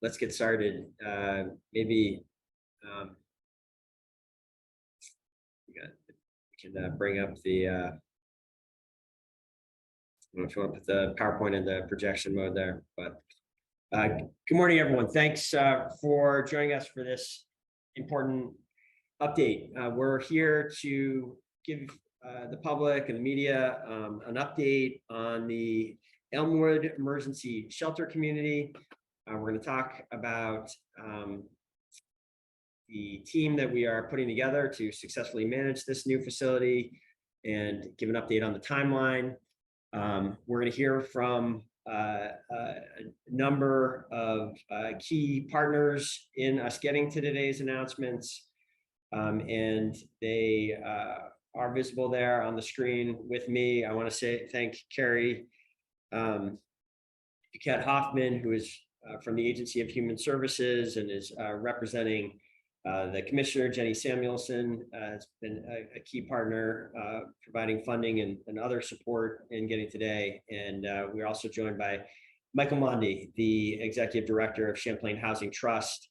let's get started. Maybe we can bring up the, I don't know if you want to put the PowerPoint in the projection mode there, but good morning, everyone. Thanks for joining us for this important update. We're here to give the public and the media an update on the Elmwood emergency shelter community. We're going to talk about the team that we are putting together to successfully manage this new facility and give an update on the timeline. We're going to hear from a number of key partners in us getting to today's announcements, and they are visible there on the screen with me. I want to thank Carrie Duquette Hoffman, who is from the Agency of Human Services and is representing the Commissioner. Jenny Samuelson has been a key partner providing funding and other support in getting today. And we're also joined by Michael Mondi, the Executive Director of Champlain Housing Trust,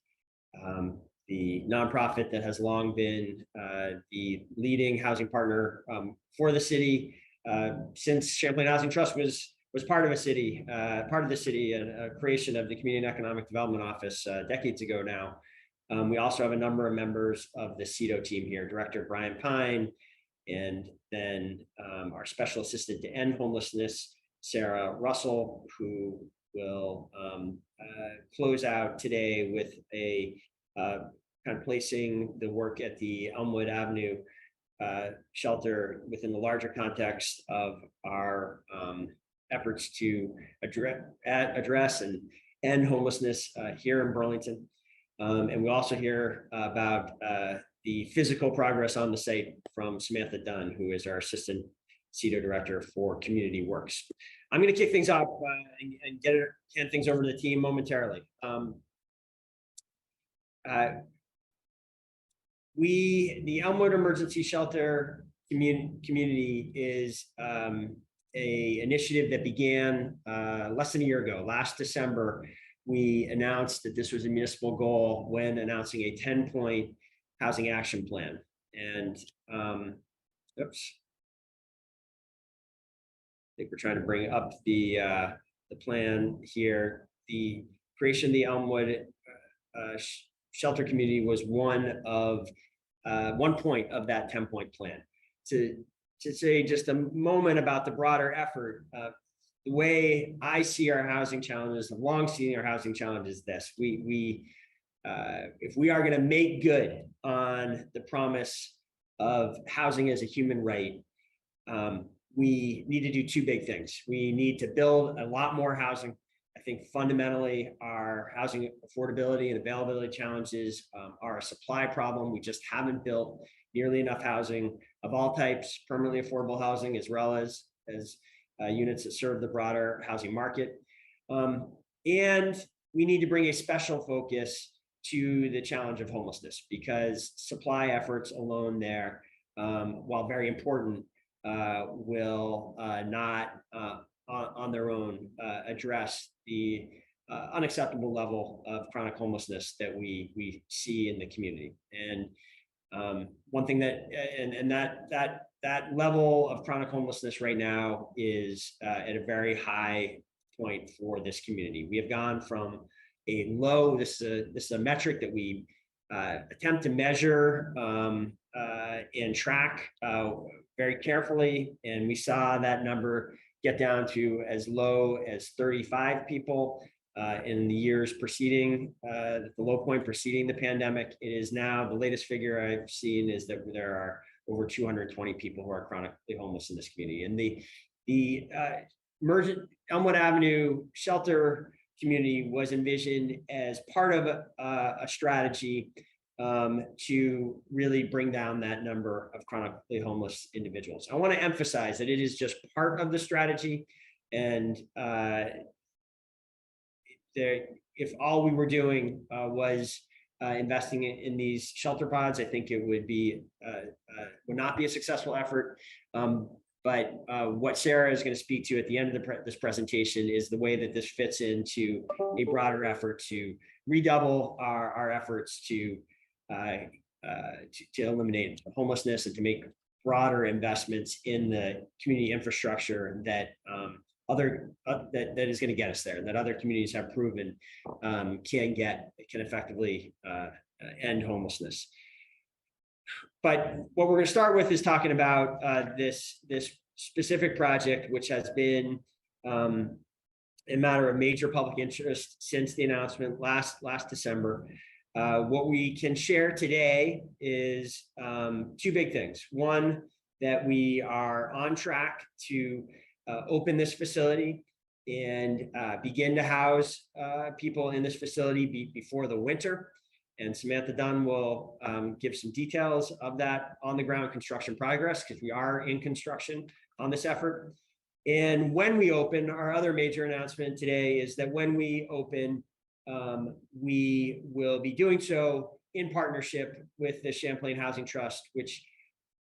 the nonprofit that has long been the leading housing partner for the city since Champlain Housing Trust was part of the city, and a creation of the Community and Economic Development Office decades ago now. We also have a number of members of the CEDO team here, Director Brian Pine, and then our Special Assistant to End Homelessness, Sarah Russell, who will close out today with a kind of placing the work at the Elmwood Avenue shelter within the larger context of our efforts to address and end homelessness here in Burlington. And we also hear about the physical progress on the site from Samantha Dunn, who is our Assistant CEDO Director for Community Works. I'm going to kick things off and hand things over to the team momentarily. The Elmwood Emergency Shelter community is an initiative that began less than a year ago. Last December, we announced that this was a municipal goal when announcing a 10-point housing action plan. And oops, I think we're trying to bring up the plan here. The creation of the Elmwood shelter community was one point of that 10-point plan. To say just a moment about the broader effort, the way I see our housing challenges, the long seeing our housing challenge is this: if we are going to make good on the promise of housing as a human right, we need to do two big things. We need to build a lot more housing. I think fundamentally our housing affordability and availability challenges are a supply problem. We just haven't built nearly enough housing of all types, permanently affordable housing, as well as units that serve the broader housing market. And we need to bring a special focus to the challenge of homelessness, because supply efforts alone there, while very important, will not on their own address the unacceptable level of chronic homelessness that we see in the community. And one thing that level of chronic homelessness right now is at a very high point for this community. We have gone from a low, this is a metric that we attempt to measure and track very carefully, and we saw that number get down to as low as 35 people in the years preceding the low point preceding the pandemic. It is now, the latest figure I've seen is that there are over 220 people who are chronically homeless in this community. And the Elmwood Avenue shelter community was envisioned as part of a strategy to really bring down that number of chronically homeless individuals. I want to emphasize that it is just part of the strategy, and if all we were doing was investing in these shelter pods, I think it would not be a successful effort. But But what Sarah is going to speak to at the end of this presentation is the way that this fits into a broader effort to redouble our efforts to eliminate homelessness and to make broader investments in the community infrastructure that that is going to get us there, that other communities have proven can effectively end homelessness. But what we're going to start with is talking about this specific project, which has been a matter of major public interest since the announcement last December. What we can share today is two big things. One, that we are on track to open this facility and begin to house people in this facility before the winter. And Samantha Dunn will give some details of that on the ground construction progress, because we are in construction on this effort. And when we open, our other major announcement today is that when we open, we will be doing so in partnership with the Champlain Housing Trust, which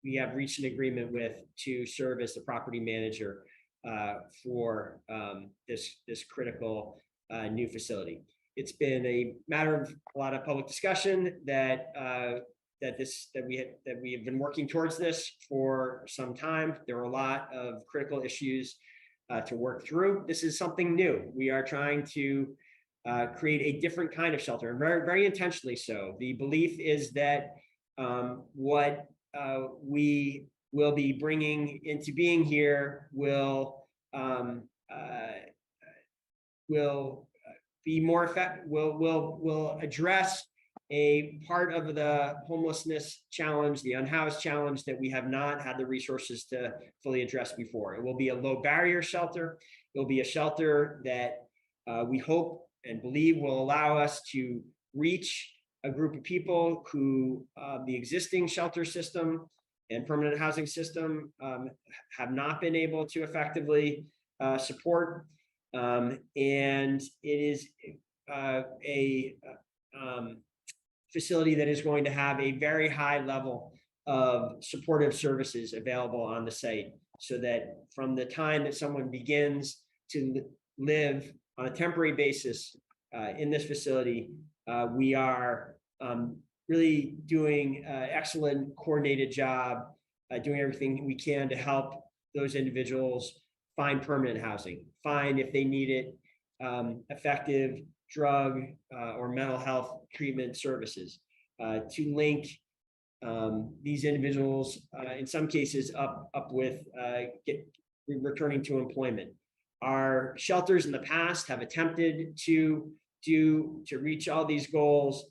we have reached an agreement with to serve as the property manager for this critical new facility. It's been a matter of a lot of public discussion that we have been working towards this for some time. There are a lot of critical issues to work through. This is something new. We are trying to create a different kind of shelter, and very, very intentionally so. The belief is that what we will be bringing into being here will be more effective, will address a part of the homelessness challenge, the unhoused challenge that we have not had the resources to fully address before. It will be a low barrier shelter. It will be a shelter that we hope and believe will allow us to reach a group of people who the existing shelter system and permanent housing system have not been able to effectively support. And it is a facility that is going to have a very high level of supportive services available on the site, so that from the time that someone begins to live on a temporary basis in this facility, we are really doing an excellent coordinated job, doing everything we can to help those individuals find permanent housing, find, if they need it, effective drug or mental health treatment services, to link these individuals, in some cases, up with returning to employment. Our shelters in the past have attempted to reach all these goals.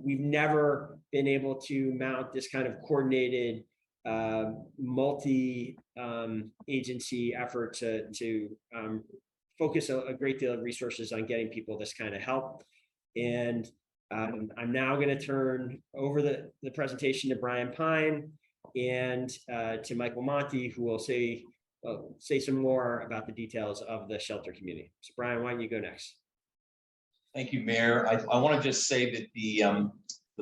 We've never been able to mount this kind of coordinated multi-agency effort to focus a great deal of resources on getting people this kind of help. And I'm now going to turn over the presentation to Brian Pine and to Michael Monty, who will say some more about the details of the shelter community. So Brian, why don't you go next? Thank you, Mayor. I want to just say that the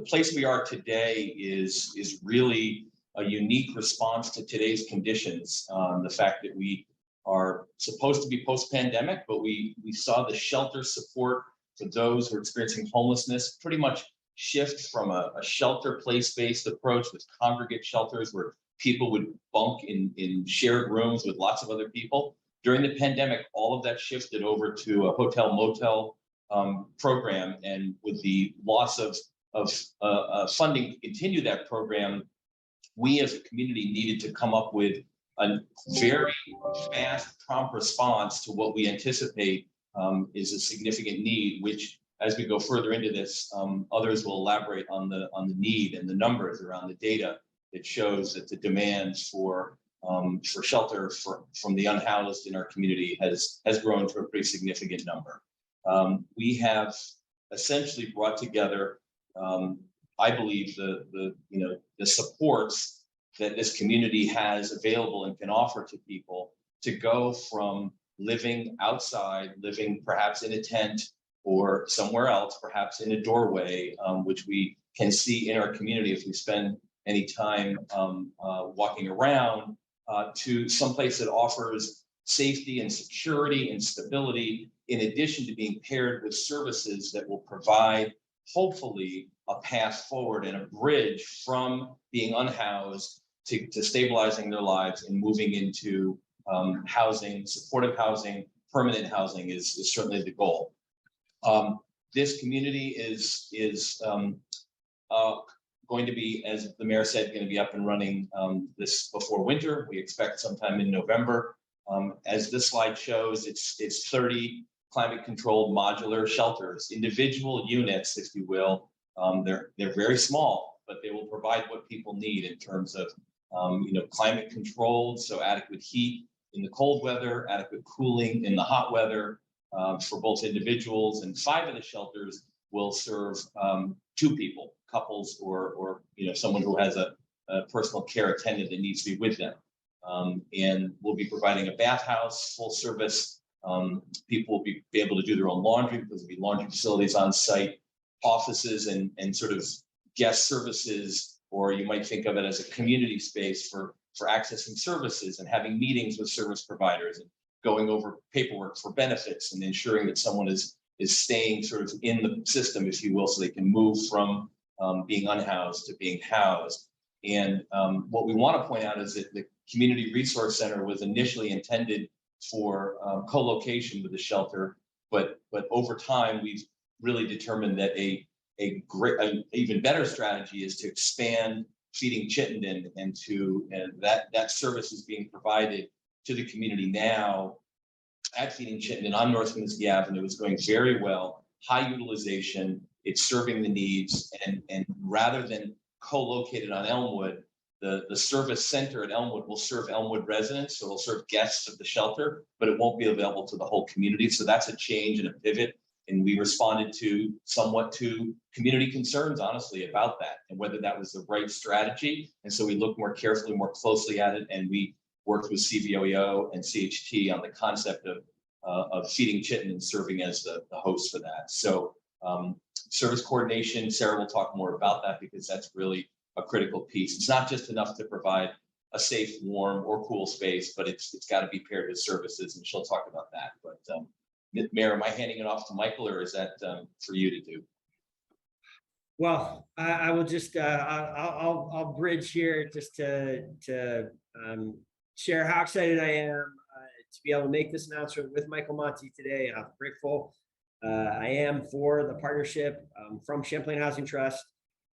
place we are today is really a unique response to today's conditions. The fact that we are supposed to be post-pandemic, but we saw the shelter support for those who are experiencing homelessness pretty much shift from a shelter place-based approach with congregate shelters where people would bunk in shared rooms with lots of other people. During the pandemic, all of that shifted over to a hotel motel program, and with the loss of funding to continue that program, we as a community needed to come up with a very fast, prompt response to what we anticipate is a significant need, which, as we go further into this, others will elaborate on the need and the numbers around the data that shows that the demands for shelter from the unhoused in our community has grown to a pretty significant number. We have essentially brought together, I believe, the supports that this community has available and can offer to people to go from living outside, living perhaps in a tent or somewhere else, perhaps in a doorway, which we can see in our community if we spend any time walking around, to someplace that offers safety and security and stability, in addition to being paired with services that will provide, hopefully, a path forward and a bridge from being unhoused to stabilizing their lives and moving into housing, supportive housing, permanent housing is certainly the goal. This community is going to be, as the mayor said, going to be up and running this before winter. We expect sometime in November. As this slide shows, it's 30 climate-controlled modular shelters, individual units, if you will. They're very small, but they will provide what people need in terms of climate controlled, so adequate heat in the cold weather, adequate cooling in the hot weather for both individuals. And 5 of the shelters will serve 2 people, couples, or someone who has a personal care attendant that needs to be with them. And we'll be providing a bathhouse, full service. People will be able to do their own laundry because there'll be laundry facilities on site, offices and sort of guest services, or you might think of it as a community space for accessing services and having meetings with service providers and going over paperwork for benefits and ensuring that someone is staying sort of in the system, if you will, so they can move from being unhoused to being housed. And what we want to point out is that the Community Resource Center was initially intended for co-location with the shelter, but over time we've really determined that an even better strategy is to expand Feeding Chittenden, and that service is being provided to the community now at Feeding Chittenden on North Winooski Avenue. It's going very well, high utilization. It's serving the needs, and rather than co-located on Elmwood, the service center at Elmwood will serve Elmwood residents, so it'll serve guests of the shelter, but it won't be available to the whole community. So that's a change and a pivot. And we responded somewhat to community concerns, honestly, about that and whether that was the right strategy. And so we looked more carefully, more closely at it, and we worked with CVOEO and CHT on the concept of Feeding Chittenden serving as the host for that. So service coordination, Sarah will talk more about that because that's really a critical piece. It's not just enough to provide a safe, warm, or cool space, but it's got to be paired with services, and she'll talk about that. But Mayor, am I handing it off to Michael, or is that for you to do? Well, I will just I'll bridge here just to share how excited I am to be able to make this announcement with Michael Monti today. I'm grateful I am for the partnership from Champlain Housing Trust.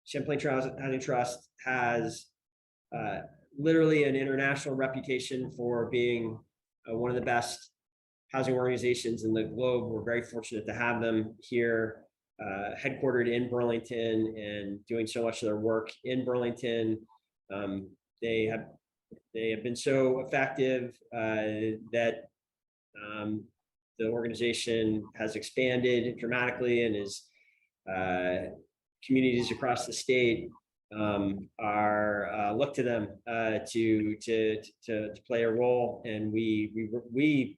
Champlain Housing Trust has literally an international reputation for being one of the best housing organizations in the globe. We're very fortunate to have them here, headquartered in Burlington and doing so much of their work in Burlington. They have been so effective that the organization has expanded dramatically, and is communities across the state are look to them to play a role, and we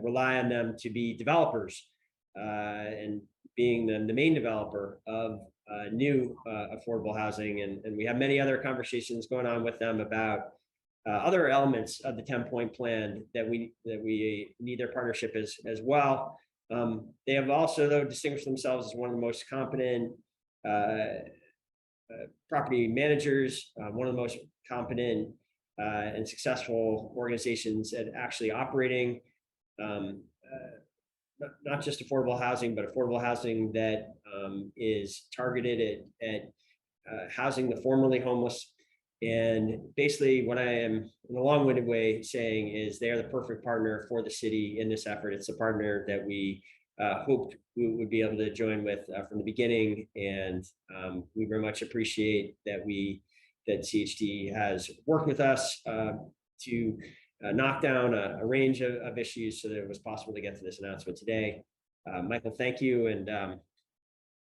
rely on them to be developers and being the main developer of new affordable housing. And we have many other conversations going on with them about other elements of the 10-point plan that we need their partnership as well. They have also, though, distinguished themselves as one of the most competent property managers, one of the most competent and successful organizations at actually operating not just affordable housing, but affordable housing that is targeted at housing the formerly homeless. And basically what I am, in a long-winded way, saying is they are the perfect partner for the city in this effort. It's a partner that we hoped we would be able to join with from the beginning. And we very much appreciate that CHT has worked with us to knock down a range of issues so that it was possible to get to this announcement today. Michael, thank you, and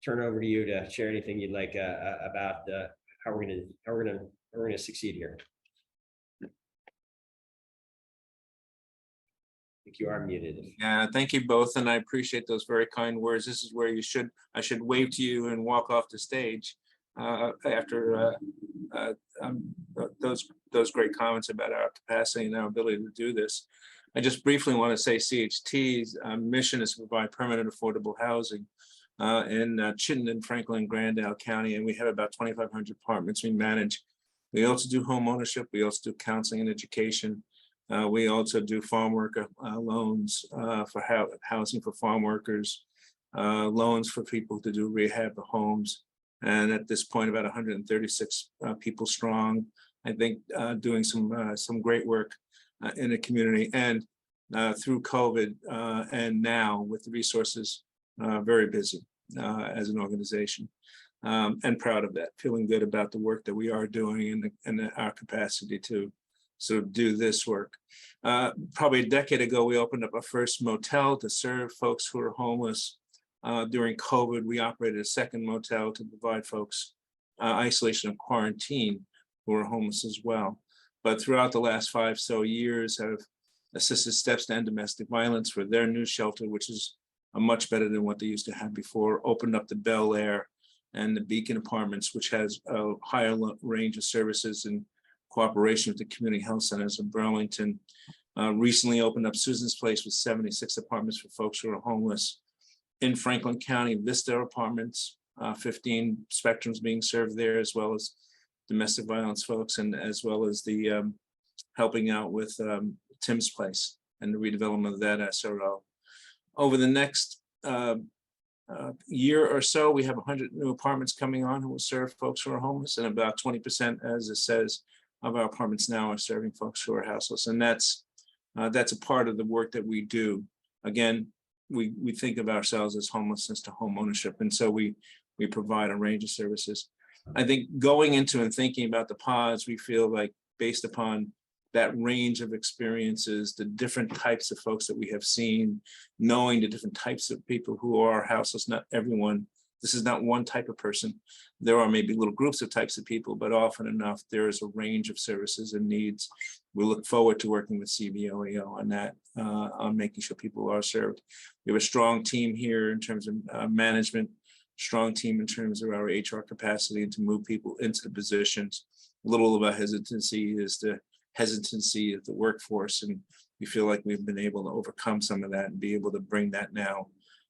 turn it over to you to share anything you'd like about how we're going to succeed here. I think you are muted. Yeah, thank you both, and I appreciate those very kind words. This is where I should wave to you and walk off the stage after those great comments about our capacity and our ability to do this. I just briefly want to say CHT's mission is to provide permanent affordable housing in Chittenden, Franklin, Grandale County, and we have about 2,500 apartments we manage. We also do home ownership. We also do counseling and education. We also do farm worker loans for housing for farm workers, loans for people to do rehab of homes. And at this point, about 136 people strong, I think, doing some great work in the community. And through COVID and now with the resources, very busy as an organization, and proud of that, feeling good about the work that we are doing and our capacity to sort of do this work. Probably a decade ago, we opened up our first motel to serve folks who are homeless. During COVID, we operated a second motel to provide folks isolation and quarantine who are homeless as well. But throughout the last 5 years, have assisted steps to end domestic violence for their new shelter, which is much better than what they used to have before. Opened up the Bel Air and the Beacon Apartments, which has a higher range of services in cooperation with the community health centers in Burlington. Recently opened up Susan's Place with 76 apartments for folks who are homeless. In Franklin County, Vista Apartments, 15 spectrums being served there, as well as domestic violence folks, and as well as the helping out with Tim's Place and the redevelopment of that SRO. Over the next year or so, we have 100 new apartments coming on who will serve folks who are homeless, and about 20%, as it says, of our apartments now are serving folks who are houseless. And that's a part of the work that we do. Again, we think of ourselves as homelessness to home ownership, and so we provide a range of services. I think going into and thinking about the pods, we feel like based upon that range of experiences, the different types of folks that we have seen, knowing the different types of people who are houseless, not everyone, this is not one type of person. There are maybe little groups of types of people, but often enough, there is a range of services and needs. We look forward to working with CBOEO on that, on making sure people are served. We have a strong team here in terms of management, strong team in terms of our HR capacity and to move people into the positions. A little of a hesitancy is the hesitancy of the workforce, and we feel like we've been able to overcome some of that and be able to bring that now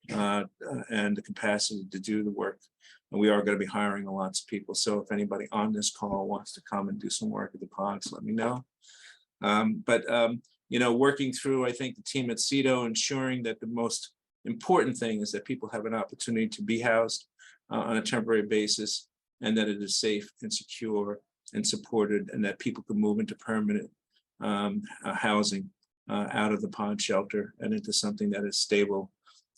and the capacity to do the work. And we are going to be hiring lots of people. So if anybody on this call wants to come and do some work at the pods, let me know. You know, working through, I think the team at CEDO, ensuring that the most important thing is that people have an opportunity to be housed on a temporary basis, and that it is safe and secure and supported, and that people can move into permanent housing out of the pod shelter and into something that is stable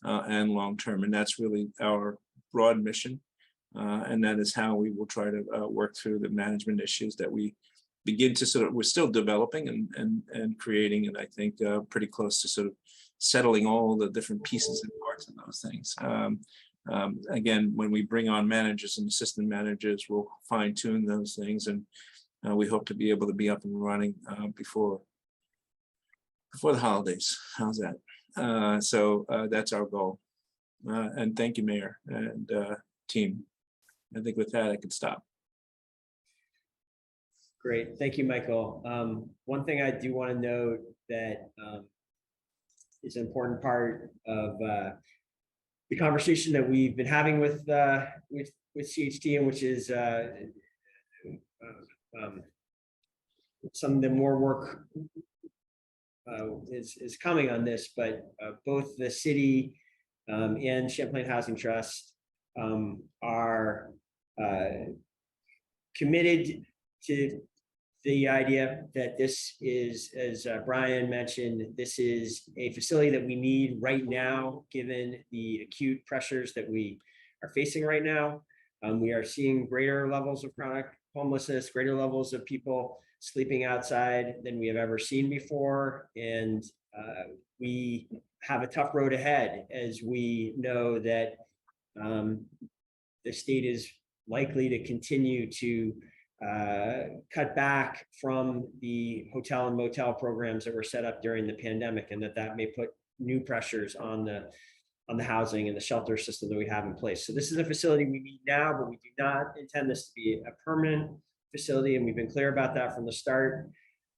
and long-term. And that's really our broad mission. And that is how we will try to work through the management issues that we begin to sort of, we're still developing and creating, and I think pretty close to sort of settling all the different pieces and parts of those things. Again, when we bring on managers and assistant managers, we'll fine tune those things, and we hope to be able to be up and running before the holidays. How's that? So that's our goal. And thank you, Mayor and team. I think with that, I could stop. Great, thank you, Michael. One thing I do want to note that is an important part of the conversation that we've been having with CHT, and which is some of the more work is coming on this, but both the city and Champlain Housing Trust are committed to the idea that this is, as Brian mentioned, this is a facility that we need right now, given the acute pressures that we are facing right now. We are seeing greater levels of chronic homelessness, greater levels of people sleeping outside than we have ever seen before. And we have a tough road ahead, as we know that the state is likely to continue to cut back from the hotel and motel programs that were set up during the pandemic, and that may put new pressures on the housing and the shelter system that we have in place. So this is a facility we need now, but we do not intend this to be a permanent facility, and we've been clear about that from the start.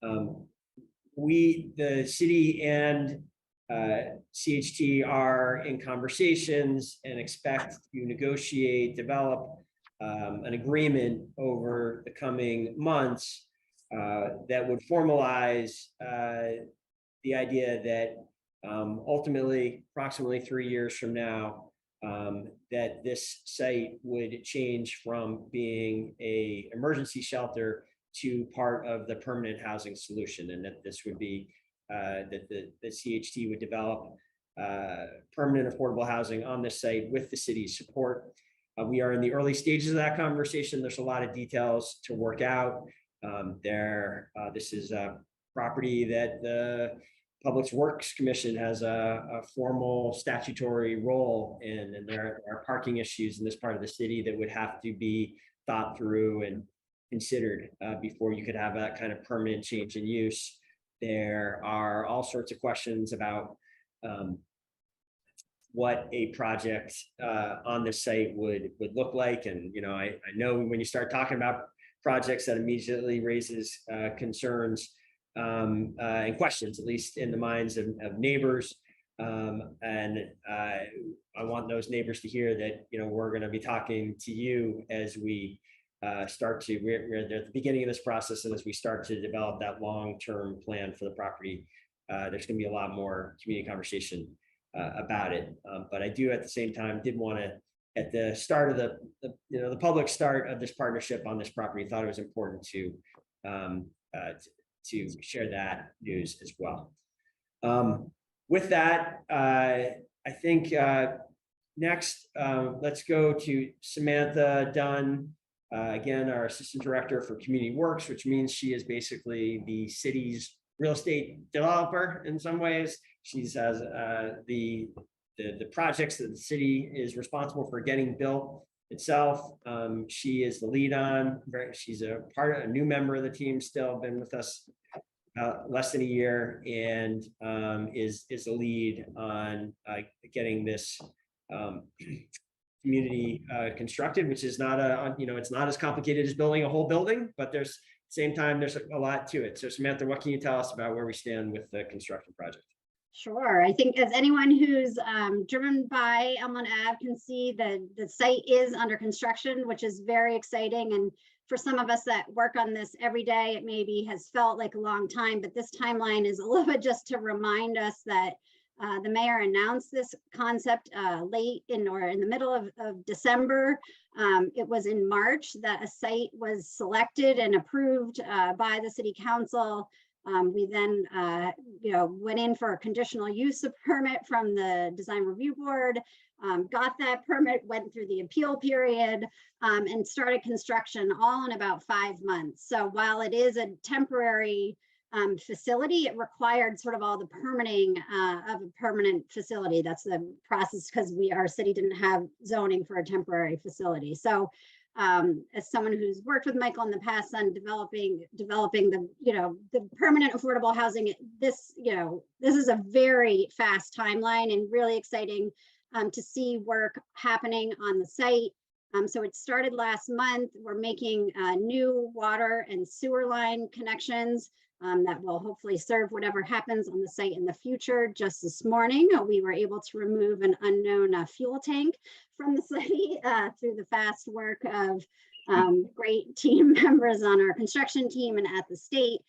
The city and CHT are in conversations and expect to negotiate, develop an agreement over the coming months that would formalize the idea that ultimately, approximately 3 years from now, that this site would change from being an emergency shelter to part of the permanent housing solution, and that this would be that the CHT would develop permanent affordable housing on this site with the city's support. We are in the early stages of that conversation. There's a lot of details to work out. This is a property that the Public Works Commission has a formal statutory role in, and there are parking issues in this part of the city that would have to be thought through and considered before you could have that kind of permanent change in use. There are all sorts of questions about what a project on this site would look like. And, you know, I know when you start talking about projects, that immediately raises concerns and questions, at least in the minds of neighbors. And I want those neighbors to hear that, you know, we're going to be talking to you as we we're at the beginning of this process, and as we start to develop that long-term plan for the property, there's going to be a lot more community conversation about it. But I do, at the same time, did want to, at the start of the public start of this partnership on this property, thought it was important to share that news as well. With that, I think next, let's go to Samantha Dunn. Again, our Assistant Director for Community Works, which means she is basically the city's real estate developer in some ways. She has the projects that the city is responsible for getting built itself. She is the lead on. She's a new member of the team, still been with us less than a year, and is the lead on getting this community constructed, which is not it's not as complicated as building a whole building, but there's same time there's a lot to it. So Samantha, what can you tell us about where we stand with the construction project? Sure. I think as anyone who's driven by Elmwood Ave can see, the site is under construction, which is very exciting. And for some of us that work on this every day, it maybe has felt like a long time, but this timeline is a little bit just to remind us that the mayor announced this concept late in the middle of December. It was in March that a site was selected and approved by the city council. We then went in for a conditional use permit from the design review board, got that permit, went through the appeal period, and started construction all in about 5 months. So while it is a temporary facility, it required sort of all the permitting of a permanent facility. That's the process, because our city didn't have zoning for a temporary facility. So as someone who's worked with Michael in the past on developing the permanent affordable housing, this is a very fast timeline and really exciting to see work happening on the site. So it started last month. We're making new water and sewer line connections that will hopefully serve whatever happens on the site in the future. Just this morning, we were able to remove an unknown fuel tank from the site through the fast work of great team members on our construction team and at the state.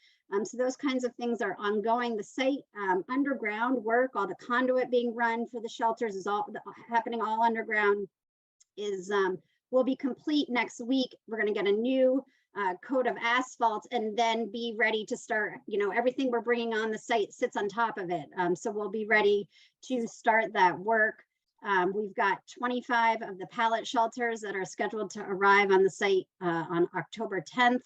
So those kinds of things are ongoing. The site underground work, all the conduit being run for the shelters is all happening all underground, will be complete next week. We're going to get a new coat of asphalt and then be ready to start. Everything we're bringing on the site sits on top of it. So we'll be ready to start that work. We've got 25 of the pallet shelters that are scheduled to arrive on the site on October 10th.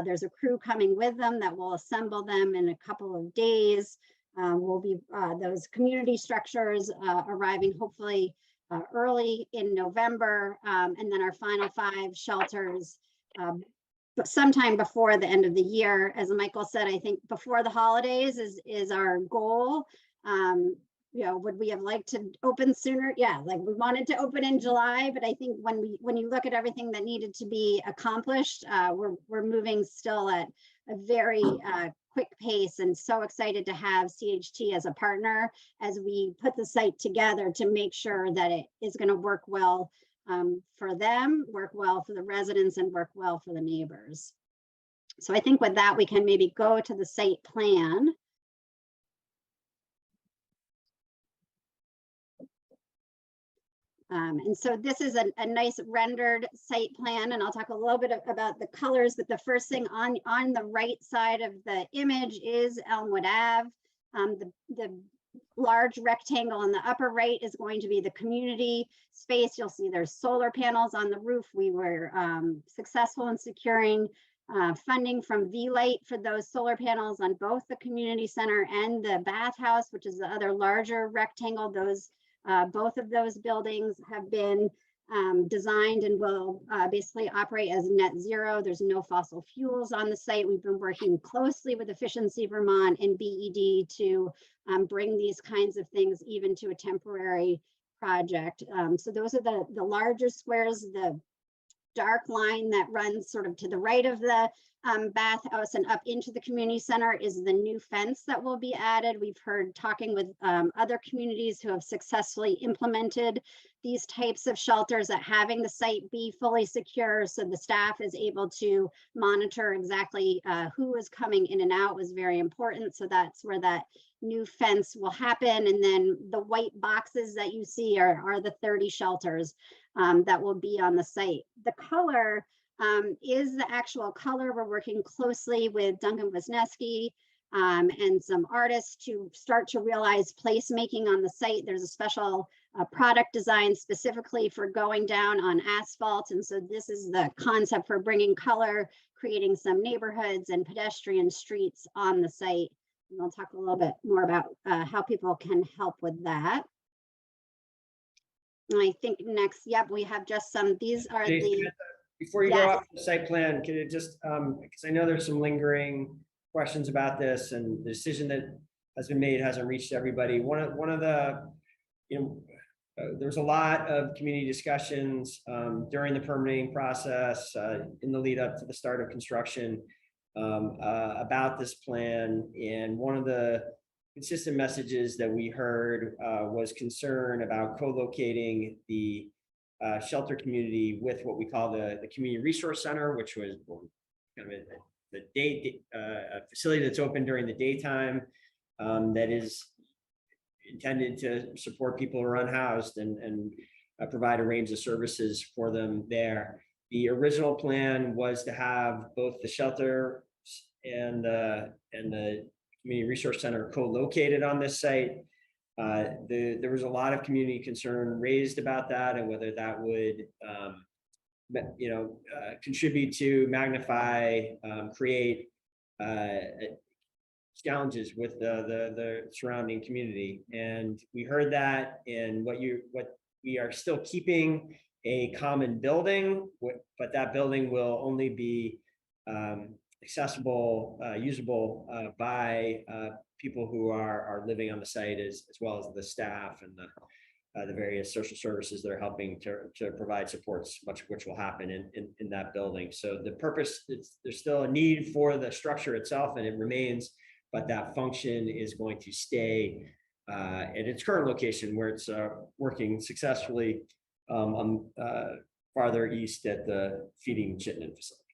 There's a crew coming with them that will assemble them in a couple of days. Will be those community structures arriving hopefully early in November, and then our final 5 shelters sometime before the end of the year. As Michael said, I think before the holidays is our goal. would we have liked to open sooner? Yeah, like we wanted to open in July, but I think when you look at everything that needed to be accomplished, we're moving still at a very quick pace, and so excited to have CHT as a partner as we put the site together to make sure that it is going to work well for them, work well for the residents, and work well for the neighbors. So I think with that, we can maybe go to the site plan. And so this is a nice rendered site plan, and I'll talk a little bit about the colors, but the first thing on the right side of the image is Elmwood Ave. The large rectangle in the upper right is going to be the community space. You'll see there's solar panels on the roof. We were successful in securing funding from V-Light for those solar panels on both the community center and the bathhouse, which is the other larger rectangle. Those both of those buildings have been designed and will basically operate as net zero. There's no fossil fuels on the site. We've been working closely with Efficiency Vermont and BED to bring these kinds of things even to a temporary project. So those are the larger squares. The dark line that runs sort of to the right of the bathhouse and up into the community center is the new fence that will be added. We've heard talking with other communities who have successfully implemented these types of shelters that having the site be fully secure so the staff is able to monitor exactly who is coming in and out was very important. So that's where that new fence will happen. And then the white boxes that you see are the 30 shelters that will be on the site. The color is the actual color. We're working closely with Duncan Wisniewski and some artists to start to realize placemaking on the site. There's a special product design specifically for going down on asphalt. And so this is the concept for bringing color, creating some neighborhoods and pedestrian streets on the site. And I'll talk a little bit more about how people can help with that. And I think next, yep, we have just some, these are the... Before you go off the site plan, can it just, because I know there's some lingering questions about this and the decision that has been made hasn't reached everybody. One of the, there's a lot of community discussions during the permitting process in the lead up to the start of construction about this plan. And one of the consistent messages that we heard was concern about co-locating the shelter community with what we call the community resource center, which was kind of a facility that's open during the daytime that is intended to support people who are unhoused and provide a range of services for them there. The original plan was to have both the shelter and the community resource center co-located on this site. There was a lot of community concern raised about that and whether that would, contribute to magnify, create challenges with the surrounding community. And we heard that, and what we are still keeping a common building, but that building will only be accessible, usable by people who are living on the site, as well as the staff and the various social services that are helping to provide supports, much of which will happen in that building. So the purpose, there's still a need for the structure itself, and it remains, but that function is going to stay at its current location where it's working successfully farther east at the feeding Chittenden facility.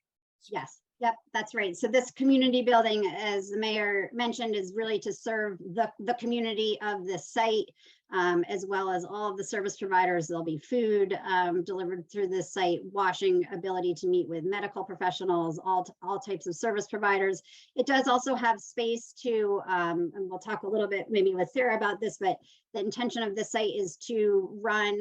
Yes. Yep, that's right. So this community building, as the mayor mentioned, is really to serve the community of the site, as well as all of the service providers. There'll be food delivered through this site, washing, ability to meet with medical professionals, all types of service providers. It does also have space to, and we'll talk a little bit maybe with Sarah about this, but the intention of this site is to run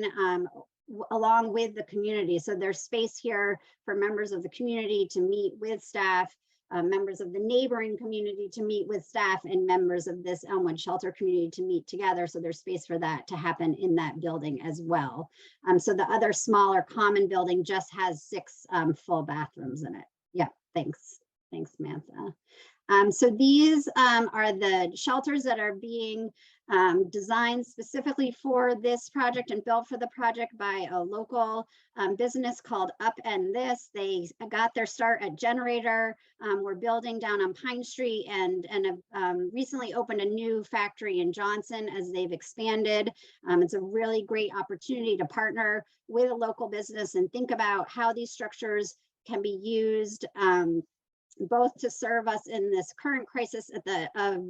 along with the community. So there's space here for members of the community to meet with staff, members of the neighboring community to meet with staff, and members of this Elmwood shelter community to meet together. So there's space for that to happen in that building as well. So the other smaller common building just has 6 full bathrooms in it. Yeah, thanks. Thanks, Samantha. So these are the shelters that are being designed specifically for this project and built for the project by a local business called Up and This. They got their start at Generator. We're building down on Pine Street and recently opened a new factory in Johnson as they've expanded. It's a really great opportunity to partner with a local business and think about how these structures can be used both to serve us in this current crisis of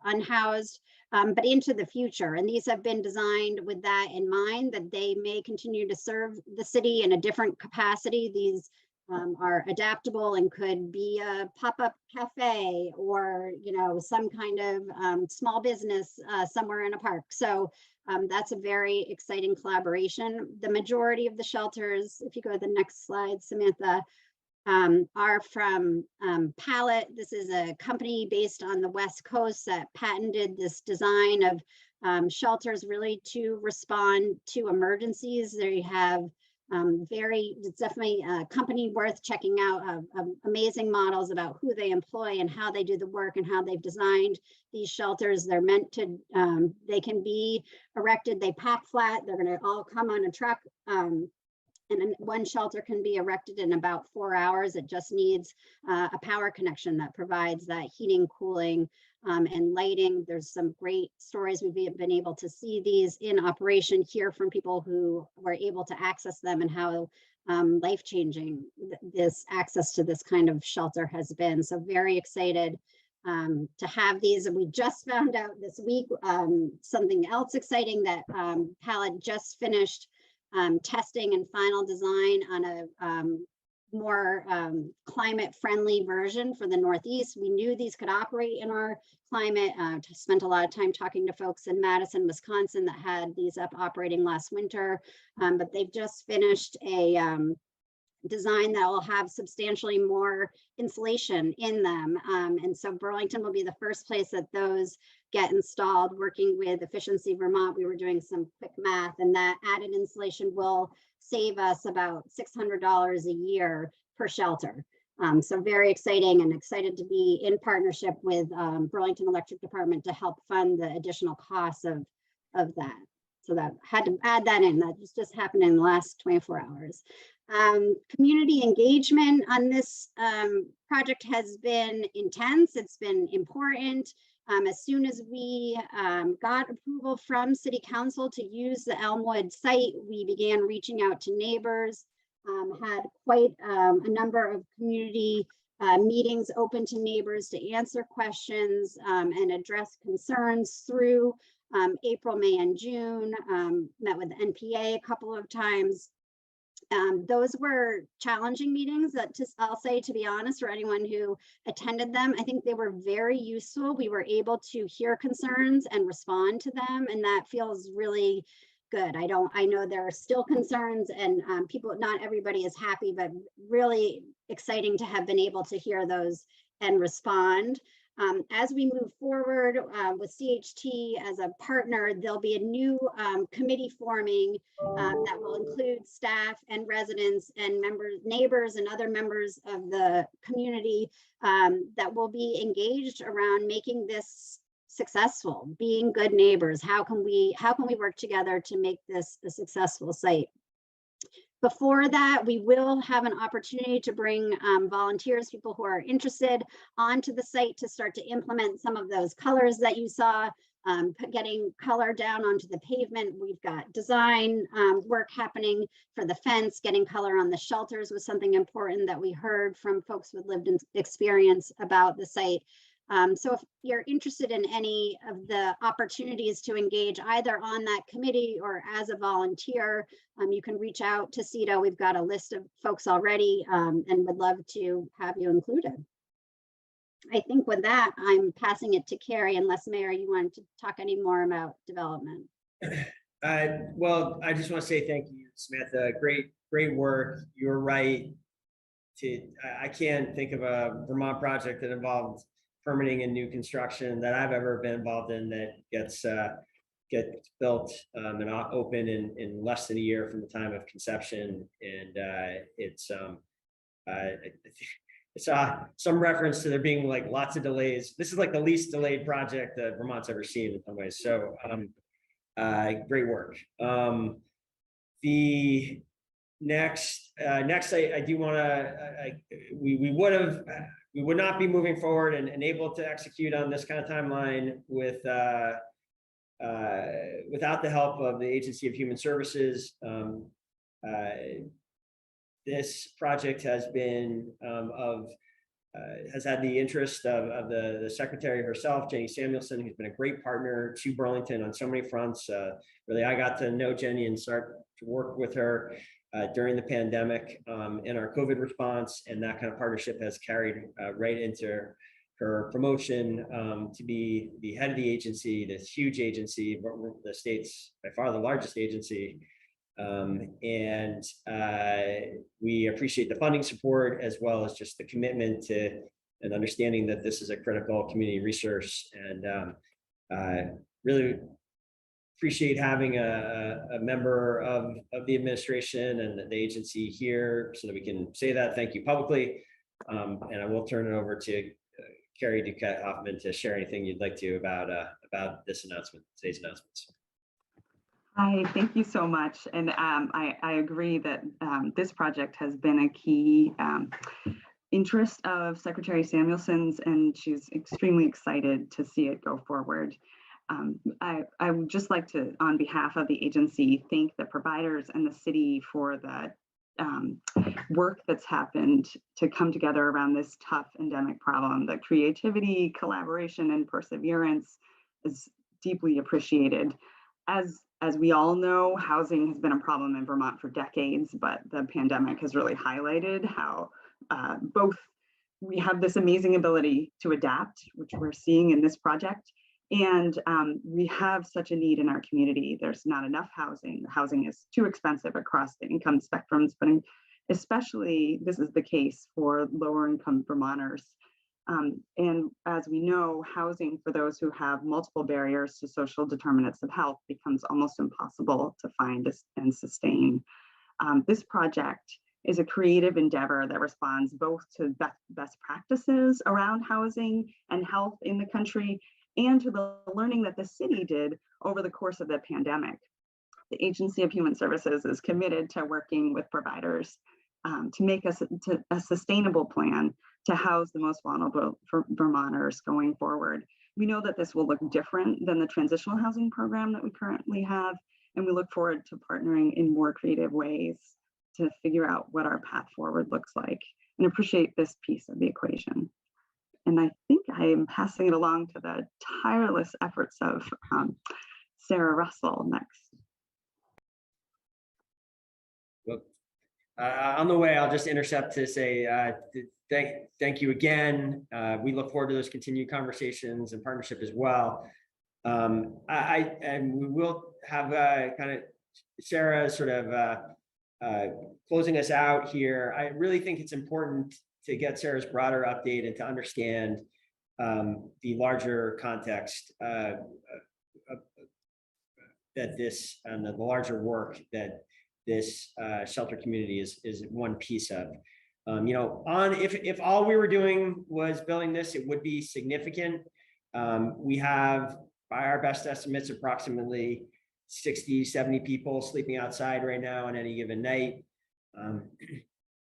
unhoused, but into the future. And these have been designed with that in mind, that they may continue to serve the city in a different capacity. These are adaptable and could be a pop-up cafe or, some kind of small business somewhere in a park. So that's a very exciting collaboration. The majority of the shelters, if you go to the next slide, Samantha, are from Pallet. This is a company based on the West Coast that patented this design of shelters really to respond to emergencies. They have it's definitely a company worth checking out, amazing models about who they employ and how they do the work and how they've designed these shelters. They're meant to, they can be erected, they pack flat, they're gonna all come on a truck. And one shelter can be erected in about 4 hours. It just needs a power connection that provides that heating, cooling, and lighting. There's some great stories. We've been able to see these in operation, hear from people who were able to access them and how life-changing this access to this kind of shelter has been. So very excited to have these. And we just found out this week something else exciting, that Pallet just finished testing and final design on a more climate friendly version for the Northeast. We knew these could operate in our climate. Spent a lot of time talking to folks in Madison, Wisconsin that had these up operating last winter, but they've just finished a design that will have substantially more insulation in them. And so Burlington will be the first place that those get installed. Working with Efficiency Vermont, we were doing some quick math, and that added insulation will save us about $600 a year per shelter. So very exciting, and excited to be in partnership with Burlington Electric Department to help fund the additional costs of that. So that had to add that in. That just happened in the last 24 hours. Community engagement on this project has been intense. It's been important. As soon as we got approval from City Council to use the Elmwood site, we began reaching out to neighbors, had quite a number of community meetings open to neighbors to answer questions and address concerns through April, May, and June. Met with the NPA a couple of times. Those were challenging meetings, I'll say, to be honest, for anyone who attended them. I think they were very useful. We were able to hear concerns and respond to them, and that feels really good. I know there are still concerns, and not everybody is happy, but really exciting to have been able to hear those and respond. As we move forward with CHT as a partner, there'll be a new committee forming that will include staff and residents and neighbors and other members of the community that will be engaged around making this successful, being good neighbors. How can we work together to make this a successful site? Before that, we will have an opportunity to bring volunteers, people who are interested, onto the site to start to implement some of those colors that you saw, getting color down onto the pavement. We've got design work happening for the fence. Getting color on the shelters was something important that we heard from folks with lived experience about the site. So if you're interested in any of the opportunities to engage either on that committee or as a volunteer, you can reach out to CETA. We've got a list of folks already and would love to have you included. I think with that, I'm passing it to Carrie, unless Mayor, you wanted to talk any more about development. Well, I just want to say thank you, Samantha. Great work. You're right. I can't think of a Vermont project that involved permitting and new construction that I've ever been involved in that gets built and open in less than a year from the time of conception. And saw some reference to there being like lots of delays. This is like the least delayed project that Vermont's ever seen in some ways. So great work. The next, I do want to, we would not be moving forward and able to execute on this kind of timeline without the help of the Agency of Human Services. This project has been has had the interest of the secretary herself, Jenny Samuelson, who's been a great partner to Burlington on so many fronts. Really, I got to know Jenny and start to work with her during the pandemic in our COVID response, and that kind of partnership has carried right into her promotion to be the head of the agency, this huge agency, the state's by far the largest agency. We appreciate the funding support as well as just the commitment to and understanding that this is a critical community resource, and really appreciate having a member of the administration and the agency here so that we can say that. Thank you publicly. And I will turn it over to Carrie Duquette Hoffman to share anything you'd like to about this announcement, today's announcements. Hi, thank you so much. And I agree that this project has been a key interest of Secretary Samuelson's, and she's extremely excited to see it go forward. I would just like to, on behalf of the agency, thank the providers and the city for the work that's happened to come together around this tough endemic problem. The creativity, collaboration, and perseverance is deeply appreciated. As we all know, housing has been a problem in Vermont for decades, but the pandemic has really highlighted how both we have this amazing ability to adapt, which we're seeing in this project, and we have such a need in our community. There's not enough housing. Housing is too expensive across the income spectrums, but especially this is the case for lower income Vermonters. And as we know, housing for those who have multiple barriers to social determinants of health becomes almost impossible to find and sustain. This project is a creative endeavor that responds both to best practices around housing and health in the country and to the learning that the city did over the course of the pandemic. The Agency of Human Services is committed to working with providers to make a sustainable plan to house the most vulnerable for Vermonters going forward. We know that this will look different than the transitional housing program that we currently have, and we look forward to partnering in more creative ways to figure out what our path forward looks like, and appreciate this piece of the equation. And I think I am passing it along to the tireless efforts of Sarah Russell next. Well, on the way, I'll just intercept to say thank you again. We look forward to those continued conversations and partnership as well. And we will have kind of Sarah sort of closing us out here. I really think it's important to get Sarah's broader update and to understand the larger context that this and the larger work that this shelter community is one piece of. You know, if all we were doing was building this, it would be significant. We have, by our best estimates, approximately 60, 70 people sleeping outside right now on any given night.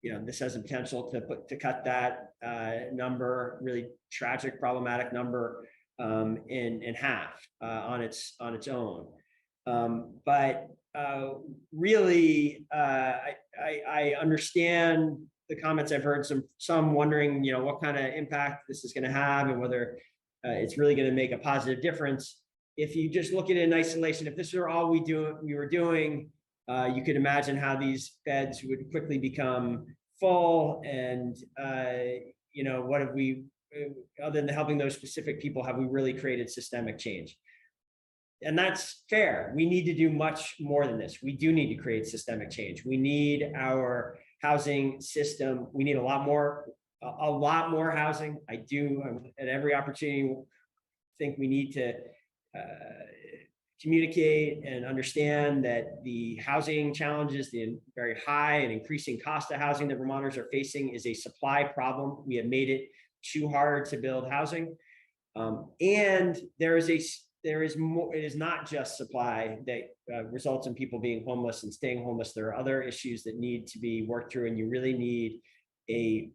You know, this has the potential to cut that number, really tragic, problematic number, in half on its own. But really, I understand the comments I've heard, some wondering, you know, what kind of impact this is going to have and whether it's really going to make a positive difference. If you just look at it in isolation, if this were all we were doing, you could imagine how these beds would quickly become full. And you know, what have we, other than helping those specific people, have we really created systemic change? And that's fair. We need to do much more than this. We do need to create systemic change. We need our housing system. We need a lot more housing. I do, at every opportunity, think we need to communicate and understand that the housing challenges, the very high and increasing cost of housing that Vermonters are facing is a supply problem. We have made it too hard to build housing. And there is more, it is not just supply that results in people being homeless and staying homeless. There are other issues that need to be worked through, and you really need a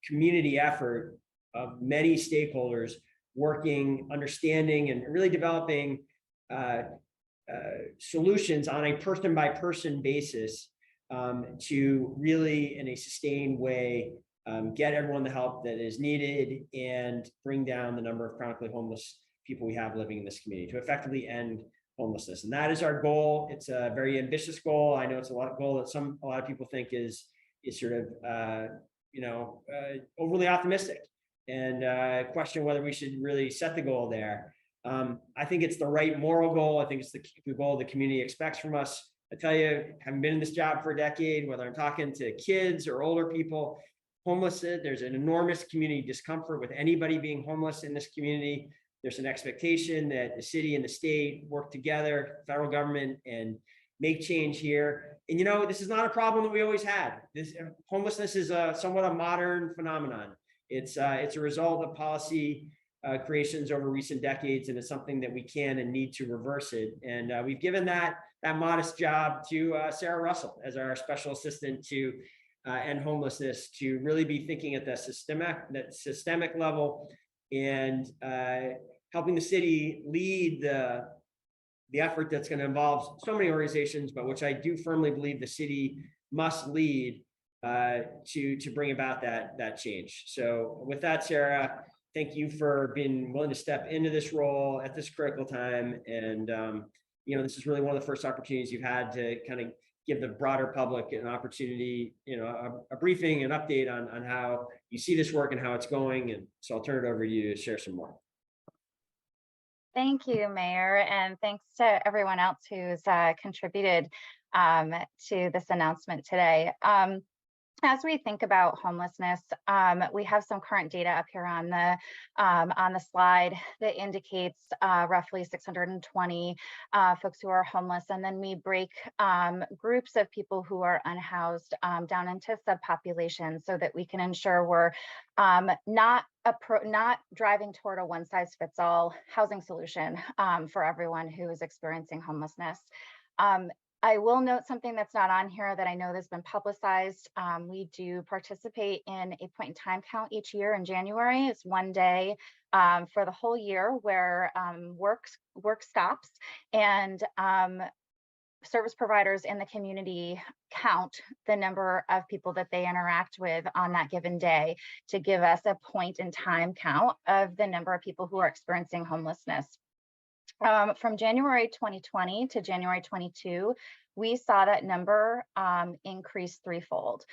community effort of many stakeholders working, understanding, and really developing solutions on a person by person basis to really, in a sustained way, get everyone the help that is needed and bring down the number of chronically homeless people we have living in this community to effectively end homelessness. And that is our goal. It's a very ambitious goal. I know it's a goal that a lot of people think is sort of overly optimistic, and question whether we should really set the goal there. I think it's the right moral goal. I think it's the goal the community expects from us. I tell you, having been in this job for a decade, whether I'm talking to kids or older people, there's an enormous community discomfort with anybody being homeless in this community. There's an expectation that the city and the state work together, federal government, and make change here. And this is not a problem that we always had. Homelessness is somewhat a modern phenomenon. It's a result of policy creations over recent decades, and it's something that we can and need to reverse it. And we've given that modest job to Sarah Russell as our special assistant to end homelessness, to really be thinking at that systemic level, and helping the city lead the effort that's going to involve so many organizations, but which I do firmly believe the city must lead to bring about that change. So with that, Sarah, thank you for being willing to step into this role at this critical time. And this is really one of the first opportunities you've had to kind of give the broader public an opportunity, a briefing, an update on how you see this work and how it's going. And so I'll turn it over to you to share some more. Thank you, Mayor, and thanks to everyone else who's contributed to this announcement today. As we think about homelessness, we have some current data up here on the slide that indicates roughly 620 folks who are homeless, and then we break groups of people who are unhoused down into subpopulations so that we can ensure we're not driving toward a one-size-fits-all housing solution for everyone who is experiencing homelessness. I will note something that's not on here that I know that's been publicized. We do participate in a point in time count each year in January. It's one day for the whole year where work stops, and service providers in the community count the number of people that they interact with on that given day to give us a point in time count of the number of people who are experiencing homelessness. From January 2020 to January 22, we saw that number increase threefold,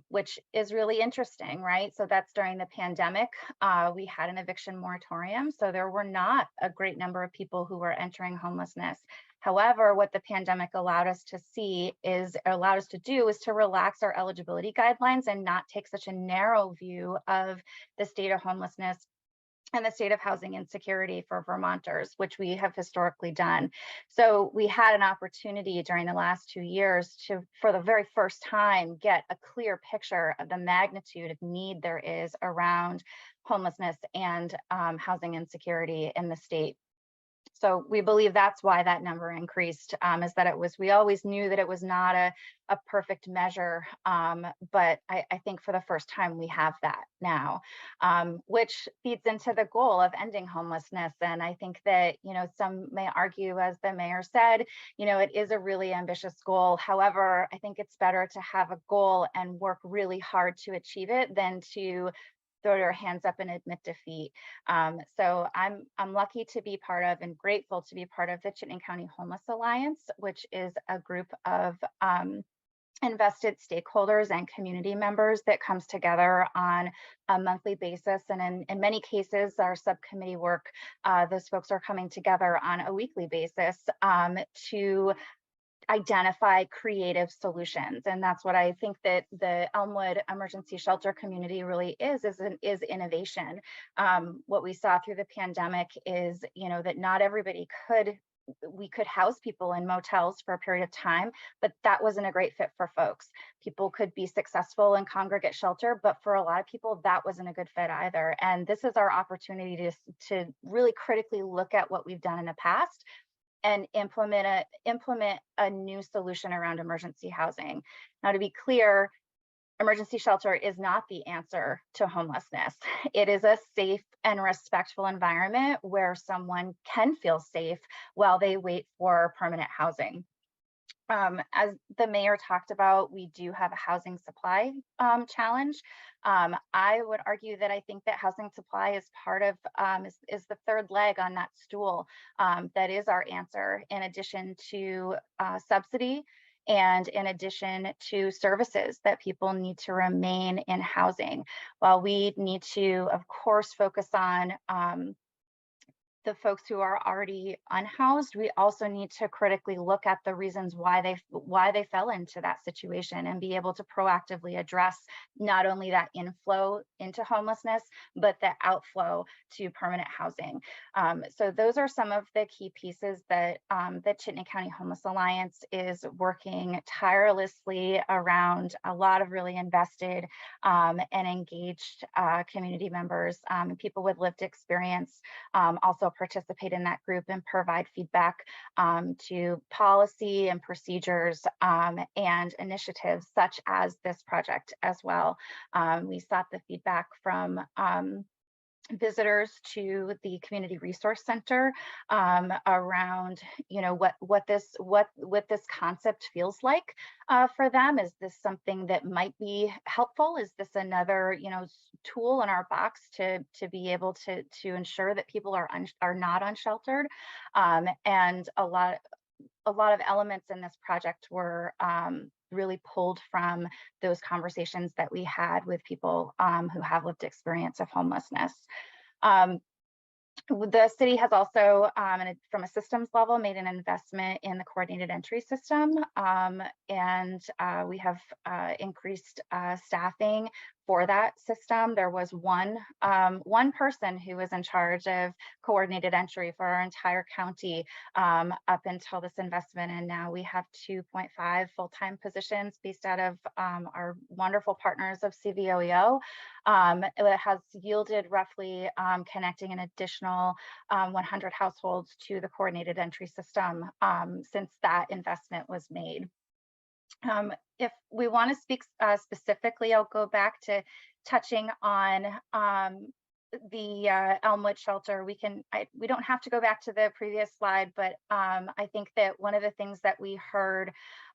which is really interesting, right? So that's during the pandemic. We had an eviction moratorium, so there were not a great number of people who were entering homelessness. However, what the pandemic allowed us to do is to relax our eligibility guidelines and not take such a narrow view of the state of homelessness and the state of housing insecurity for Vermonters, which we have historically done. So we had an opportunity during the last 2 years to, for the very first time, get a clear picture of the magnitude of need there is around homelessness and housing insecurity in the state. So we believe that's why that number increased, is that we always knew that it was not a perfect measure, but I think for the first time we have that now, which feeds into the goal of ending homelessness. And I think that, some may argue, as the mayor said, it is a really ambitious goal. However, I think it's better to have a goal and work really hard to achieve it than to throw your hands up and admit defeat. So I'm lucky to be part of and grateful to be part of the Chittenden County Homeless Alliance, which is a group of invested stakeholders and community members that comes together on a monthly basis. And in many cases, our subcommittee work, those folks are coming together on a weekly basis to identify creative solutions. And that's what I think that the Elmwood emergency shelter community really is innovation. What we saw through the pandemic is, that not everybody we could house people in motels for a period of time, but that wasn't a great fit for folks. People could be successful in congregate shelter, but for a lot of people, that wasn't a good fit either. And this is our opportunity to really critically look at what we've done in the past and implement a new solution around emergency housing. Now, to be clear, emergency shelter is not the answer to homelessness. It is a safe and respectful environment where someone can feel safe while they wait for permanent housing. As the mayor talked about, we do have a housing supply challenge. I would argue that I think that housing supply is part of, is the third leg on that stool. That is our answer, in addition to subsidy, and in addition to services that people need to remain in housing. While we need to, of course, focus on the folks who are already unhoused, we also need to critically look at the reasons why they fell into that situation and be able to proactively address not only that inflow into homelessness, but the outflow to permanent housing. So those are some of the key pieces that the Chittenden County Homeless Alliance is working tirelessly around. A lot of really invested and engaged community members and people with lived experience also participate in that group and provide feedback to policy and procedures and initiatives such as this project as well. We sought the feedback from visitors to the community resource center around what this concept feels like for them. Is this something that might be helpful? Is this another tool in our box to be able to ensure that people are not unsheltered? And a lot of elements in this project were really pulled from those conversations that we had with people who have lived experience of homelessness. The city has also, from a systems level, made an investment in the coordinated entry system, and we have increased staffing for that system. There was one person who was in charge of coordinated entry for our entire county up until this investment, and now we have 2.5 full-time positions based out of our wonderful partners of CVOEO. It has yielded roughly connecting an additional 100 households to the coordinated entry system since that investment was made. If we want to speak specifically, I'll go back to touching on the Elmwood shelter. We don't have to go back to the previous slide, but I think that one of the things that we heard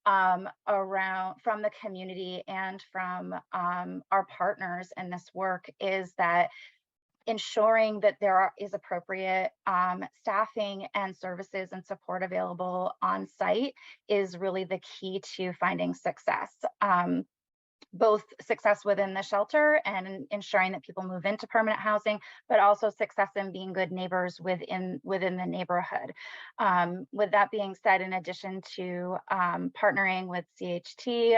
around from the community and from our partners in this work is that ensuring that there is appropriate staffing and services and support available on site is really the key to finding success. Both success within the shelter and ensuring that people move into permanent housing, but also success in being good neighbors within the neighborhood. With that being said, in addition to partnering with CHT,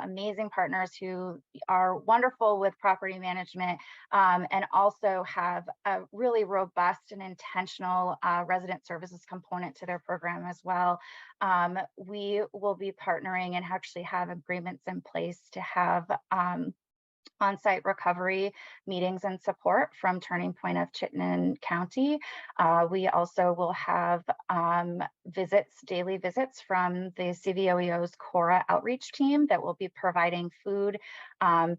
amazing partners who are wonderful with property management and also have a really robust and intentional resident services component to their program as well. We will be partnering and actually have agreements in place to have on-site recovery meetings and support from Turning Point of Chittenden County. We also will have daily visits from the CVOEO's CORA outreach team that will be providing food,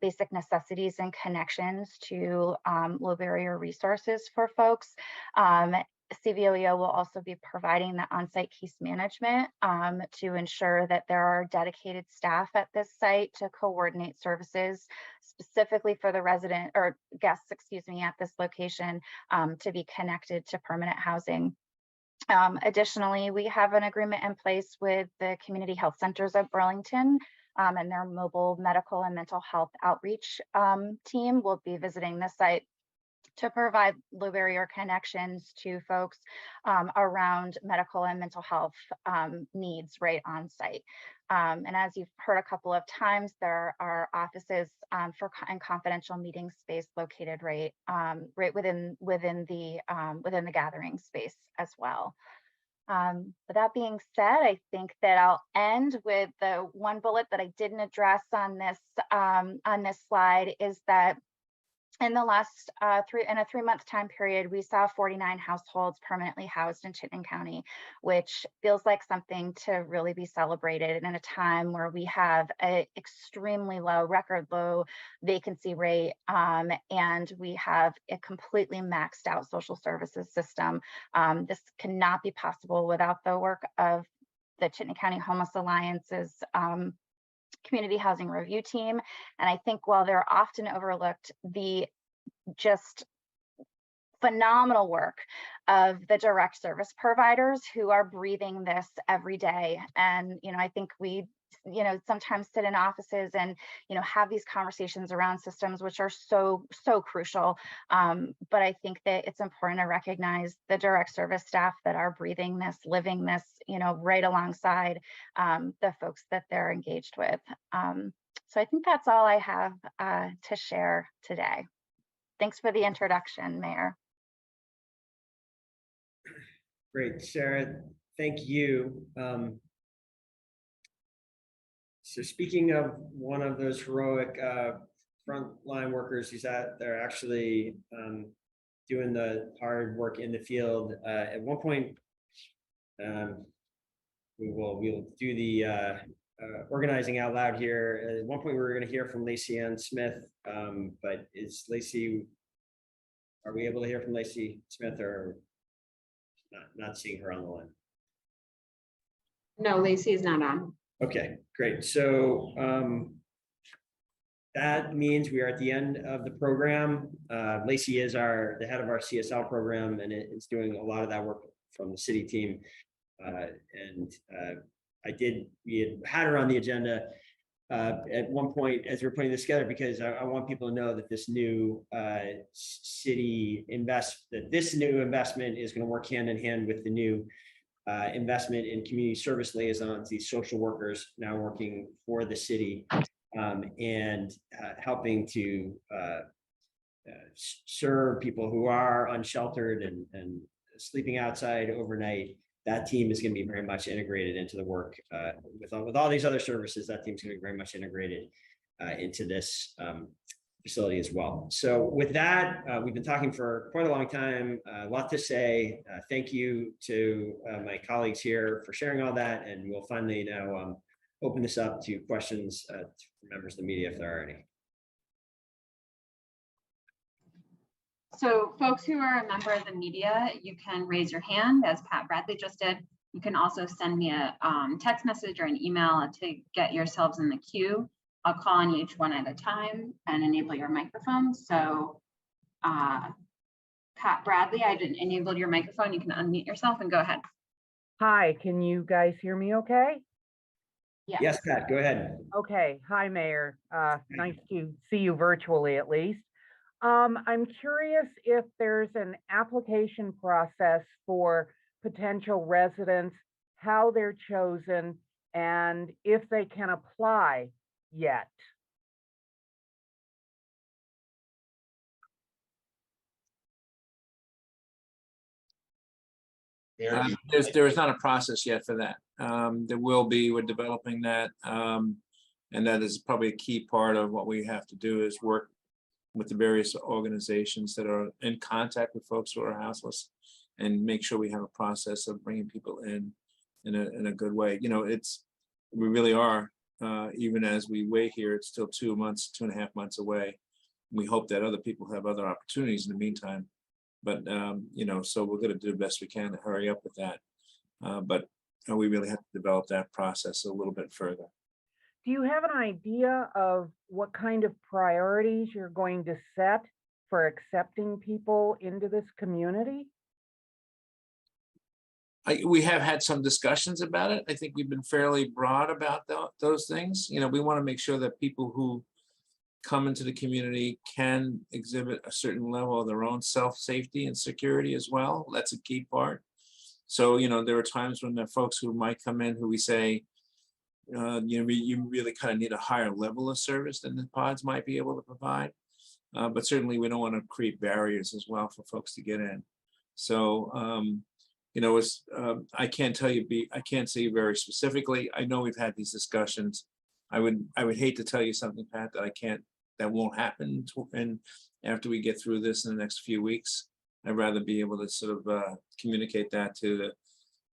basic necessities, and connections to low barrier resources for folks. CVOEO will also be providing the on-site case management to ensure that there are dedicated staff at this site to coordinate services specifically for the resident or guests, at this location to be connected to permanent housing. Additionally, we have an agreement in place with the Community Health Centers of Burlington and their mobile medical and mental health outreach team will be visiting the site to provide low barrier connections to folks around medical and mental health needs right on site. And as you've heard a couple of times, there are offices and confidential meeting space located right within the gathering space as well. But that being said, I think that I'll end with the one bullet that I didn't address on this slide, is that in the last in a 3-month time period, we saw 49 households permanently housed in Chittenden County, which feels like something to really be celebrated in a time where we have an extremely low, record low vacancy rate, and we have a completely maxed out social services system. This cannot be possible without the work of the Chittenden County Homeless Alliance's community housing review team. And I think while they're often overlooked, the just phenomenal work of the direct service providers who are breathing this every day. And, I think we, sometimes sit in offices and, have these conversations around systems, which are so crucial. But I think that it's important to recognize the direct service staff that are breathing this, living this, right alongside the folks that they're engaged with. So I think that's all I have to share today. Thanks for the introduction, Mayor. Great, Sarah, thank you. So speaking of one of those heroic frontline workers who's out there actually doing the hard work in the field, at one point, we'll do the organizing out loud here. At one point, we were going to hear from Lacey Ann Smith, but are we able to hear from Lacey Smith, or not seeing her on the line? No, Lacey is not on. Okay, great. So that means we are at the end of the program. Lacey is the head of our CSL program, and it's doing a lot of that work from the city team. We had her on the agenda at one point as we're putting this together, because I want people to know that this new investment is going to work hand in hand with the new investment in community service liaisons, these social workers now working for the city, and helping to serve people who are unsheltered and sleeping outside overnight. That team is going to be very much integrated into the work with all these other services. That team's going to be very much integrated into this facility as well. So with that, we've been talking for quite a long time, a lot to say. Thank you to my colleagues here for sharing all that, and we'll finally now open this up to questions from members of the media if there are any. So folks who are a member of the media, you can raise your hand as Pat Bradley just did. You can also send me a text message or an email to get yourselves in the queue. I'll call on each one at a time and enable your microphone. So Pat Bradley, I didn't enable your microphone. You can unmute yourself and go ahead. Hi, can you guys hear me okay? Yes, Pat, go ahead. Okay, hi, Mayor. Nice to see you virtually at least. I'm curious if there's an application process for potential residents, how they're chosen, and if they can apply yet. There is not a process yet for that. There will be. We're developing that, and that is probably a key part of what we have to do, is work with the various organizations that are in contact with folks who are houseless, and make sure we have a process of bringing people in a good way. We really are, even as we wait here, it's still 2.5 months away. We hope that other people have other opportunities in the meantime, but so we're going to do the best we can to hurry up with that. But we really have to develop that process a little bit further. Do you have an idea of what kind of priorities you're going to set for accepting people into this community? We have had some discussions about it. I think we've been fairly broad about those things. We want to make sure that people who come into the community can exhibit a certain level of their own self-safety and security as well. That's a key part. So, you know, there are times when there are folks who might come in who we say, you know, you really kind of need a higher level of service than the pods might be able to provide. But certainly we don't want to create barriers as well for folks to get in. So, you know, I can't say very specifically. I know we've had these discussions. I would hate to tell you something, Pat, that won't happen. And after we get through this in the next few weeks, I'd rather be able to sort of communicate that to the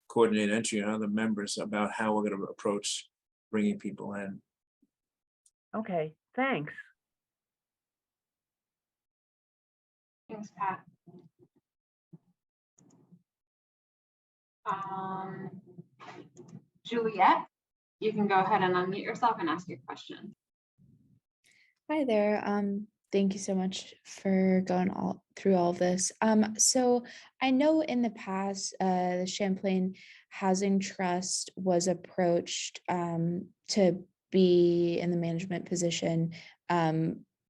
coordinated entry and other members about how we're going to approach bringing people in. Okay, thanks. Thanks, Pat. Juliet, you can go ahead and unmute yourself and ask your question. Hi there. Thank you so much for going through all of this. So I know in the past, the Champlain Housing Trust was approached to be in the management position,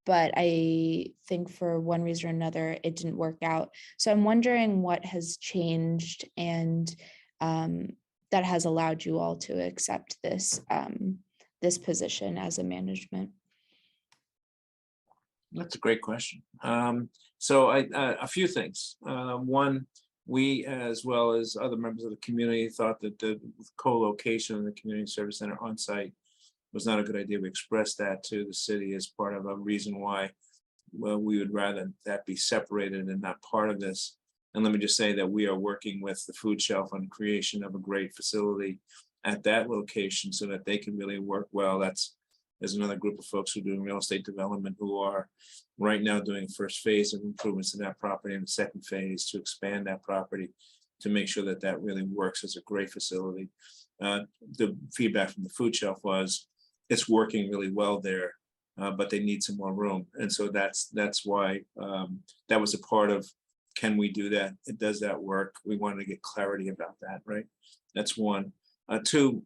but I think for one reason or another, it didn't work out. So I'm wondering what has changed and that has allowed you all to accept this this position as a management. That's a great question. So a few things. One, we, as well as other members of the community, thought that the co-location of the community service center on site was not a good idea. We expressed that to the city as part of a reason why, well, we would rather that be separated and not part of this. And let me just say that we are working with the food shelf on creation of a great facility at that location so that they can really work well. There's another group of folks who are doing real estate development who are right now doing first phase of improvements to that property and the second phase to expand that property to make sure that that really works as a great facility. The feedback from the food shelf was it's working really well there, but they need some more room. And so that's why that was a part of, can we do that? Does that work? We wanted to get clarity about that, right? That's one. Two,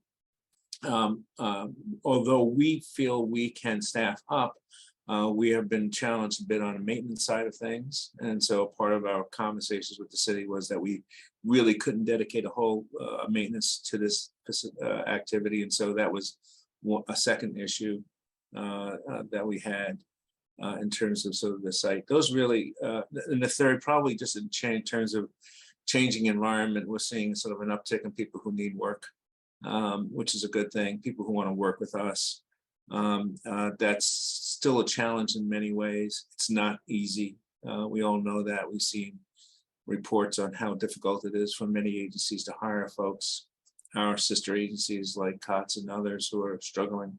although we feel we can staff up, we have been challenged a bit on the maintenance side of things. And so part of our conversations with the city was that we really couldn't dedicate a whole maintenance to this activity. And so that was a second issue that we had in terms of sort of the site. Those really, and the third, probably just in terms of changing environment, we're seeing sort of an uptick in people who need work. Which is a good thing, people who want to work with us. That's still a challenge in many ways. It's not easy. We all know that. We've seen reports on how difficult it is for many agencies to hire folks. Our sister agencies like COTS and others who are struggling.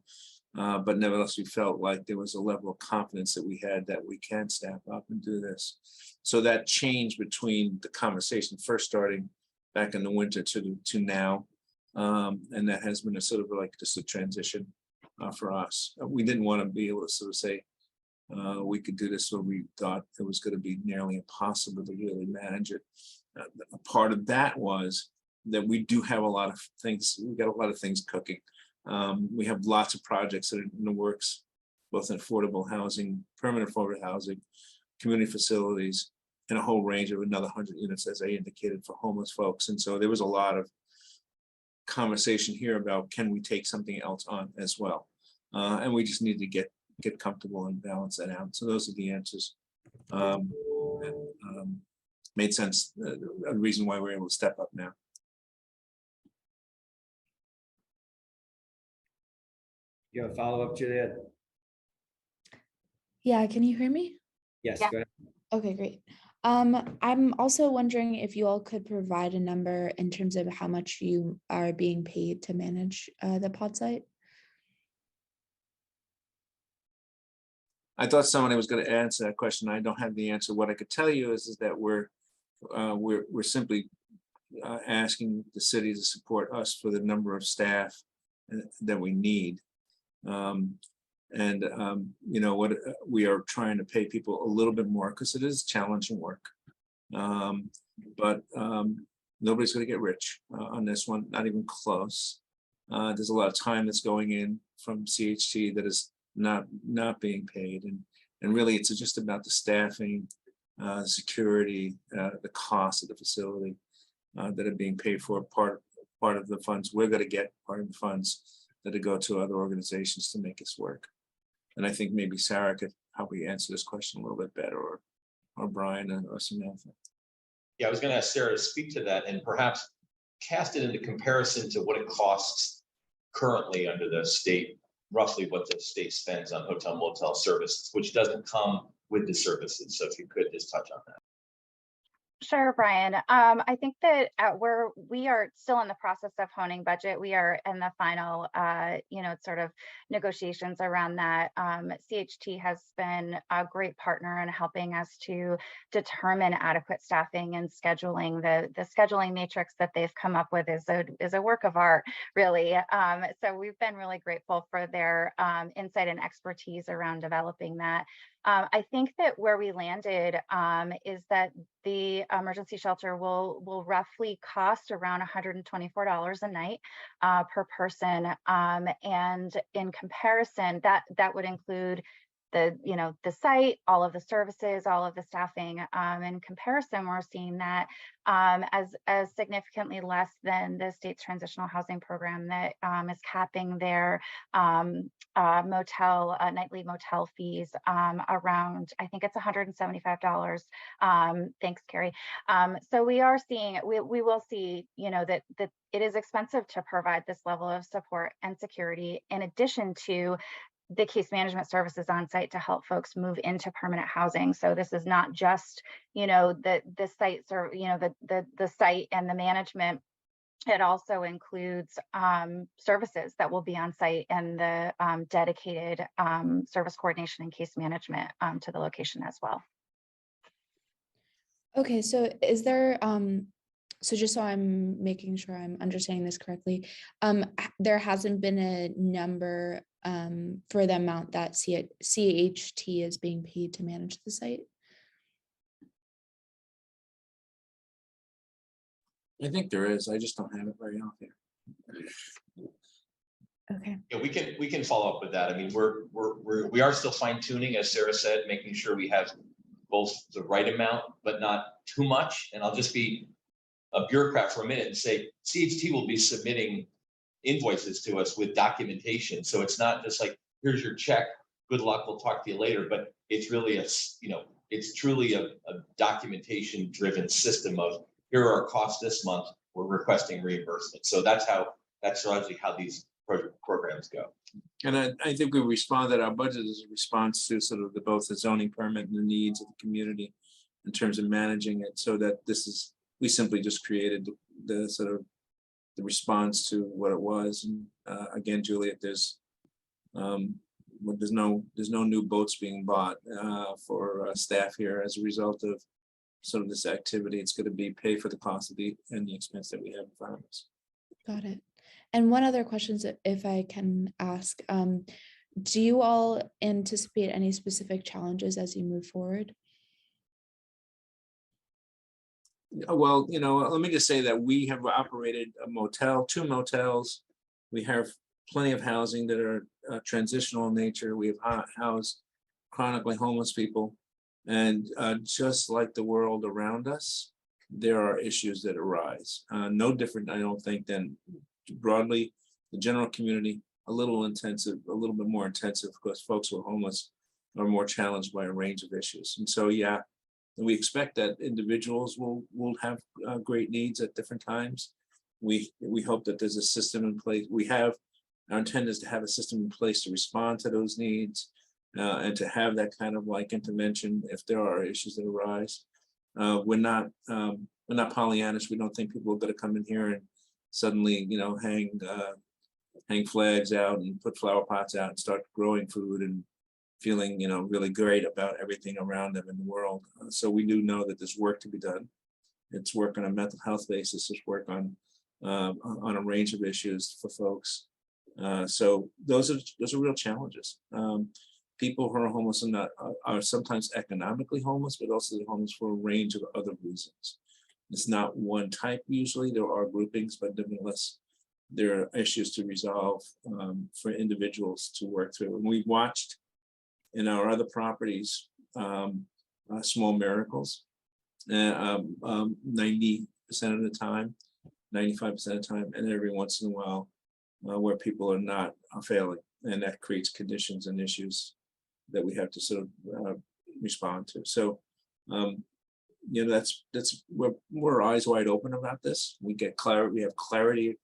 But nevertheless, we felt like there was a level of confidence that we had that we can staff up and do this. So that change between the conversation first starting back in the winter to now, and that has been a sort of like just a transition for us. We didn't want to be able to sort of say we could do this, so we thought it was going to be nearly impossible to really manage it. A part of that was that we do have a lot of things. We got a lot of things cooking. We have lots of projects that are in the works, both in affordable housing, permanent affordable housing, community facilities, and a whole range of another 100 units, as I indicated, for homeless folks. And so there was a lot of conversation here about, can we take something else on as well? And we just need to get comfortable and balance that out. So those are the answers. Made sense. A reason why we're able to step up now. You have a follow-up, Juliet? Yeah, can you hear me? Yes, Yeah. go ahead. Okay, great. I'm also wondering if you all could provide a number in terms of how much you are being paid to manage the pod site. I thought somebody was going to answer that question. I don't have the answer. What I could tell you is that we're simply asking the city to support us for the number of staff that we need. You know what, we are trying to pay people a little bit more because it is challenging work. But nobody's going to get rich on this one, not even close. There's a lot of time that's going in from CHT that is not being paid, and really it's just about the staffing, security, the cost of the facility that are being paid for, part of the funds we're going to get, part of the funds that go to other organizations to make this work. And I think maybe Sarah could probably answer this question a little bit better, or Brian or Samantha. Yeah, I was going to ask Sarah to speak to that and perhaps cast it into comparison to what it costs currently under the state, roughly what the state spends on hotel motel services, which doesn't come with the services. So if you could just touch on that. Sure, Brian. I think that we are still in the process of honing budget. We are in the final, sort of negotiations around that. CHT has been a great partner in helping us to determine adequate staffing and scheduling. The scheduling matrix that they've come up with is a work of art, really. So we've been really grateful for their insight and expertise around developing that. I think that where we landed is that the emergency shelter will roughly cost around $124 a night per person. And in comparison, that would include the site, all of the services, all of the staffing. In comparison, we're seeing that as significantly less than the state's transitional housing program that is capping their nightly motel fees around, I think it's $175. Thanks, Carrie. So we are seeing, we will see, that it is expensive to provide this level of support and security, in addition to the case management services on site to help folks move into permanent housing. So this is not just, the sites or, the site and the management. It also includes services that will be on site and the dedicated service coordination and case management to the location as well. Okay, so is there, so just so I'm making sure I'm understanding this correctly, there hasn't been a number for the amount that CHT is being paid to manage the site? I think there is. I just don't have it very out there. Okay. Yeah, we can follow up with that. I mean, we are still fine tuning, as Sarah said, making sure we have both the right amount, but not too much. And I'll just be a bureaucrat for a minute and say CHT will be submitting invoices to us with documentation. So it's not just like, here's your check, good luck, we'll talk to you later. But it's really it's truly a documentation driven system of, here are our costs this month, we're requesting reimbursement. So that's largely how these programs go. And I think we responded, our budget is a response to sort of both the zoning permit and the needs of the community in terms of managing it, so that we simply just created the sort of the response to what it was. And again, Juliet, there's no new boats being bought for staff here as a result of sort of this activity. It's going to be pay for the cost of the expense that we have in front of us. Got it. And one other question, if I can ask, do you all anticipate any specific challenges as you move forward? Well, let me just say that we have operated a motel, 2 motels. We have plenty of housing that are transitional in nature. We have housed chronically homeless people. And just like the world around us, there are issues that arise. No different, I don't think, than broadly the general community, a little bit more intensive, because folks who are homeless are more challenged by a range of issues. And so, yeah, we expect that individuals will have great needs at different times. We hope that there's a system in place. Our intent is to have a system in place to respond to those needs and to have that kind of like intervention if there are issues that arise. We're not Pollyannish. We don't think people are going to come in here and suddenly, hang flags out and put flower pots out and start growing food and feeling, really great about everything around them in the world. So we do know that there's work to be done. It's work on a mental health basis. It's work on a range of issues for folks. So those are real challenges. People who are homeless are sometimes economically homeless, but also they're homeless for a range of other reasons. It's not one type usually. There are groupings, but nevertheless, there are issues to resolve for individuals to work through. And we've watched in our other properties small miracles 90% of the time, 95% of the time, and every once in a while where people are not failing, and that creates conditions and issues that we have to sort of respond to. So you know, that's we're eyes wide open about this. We get clarity. We have clarity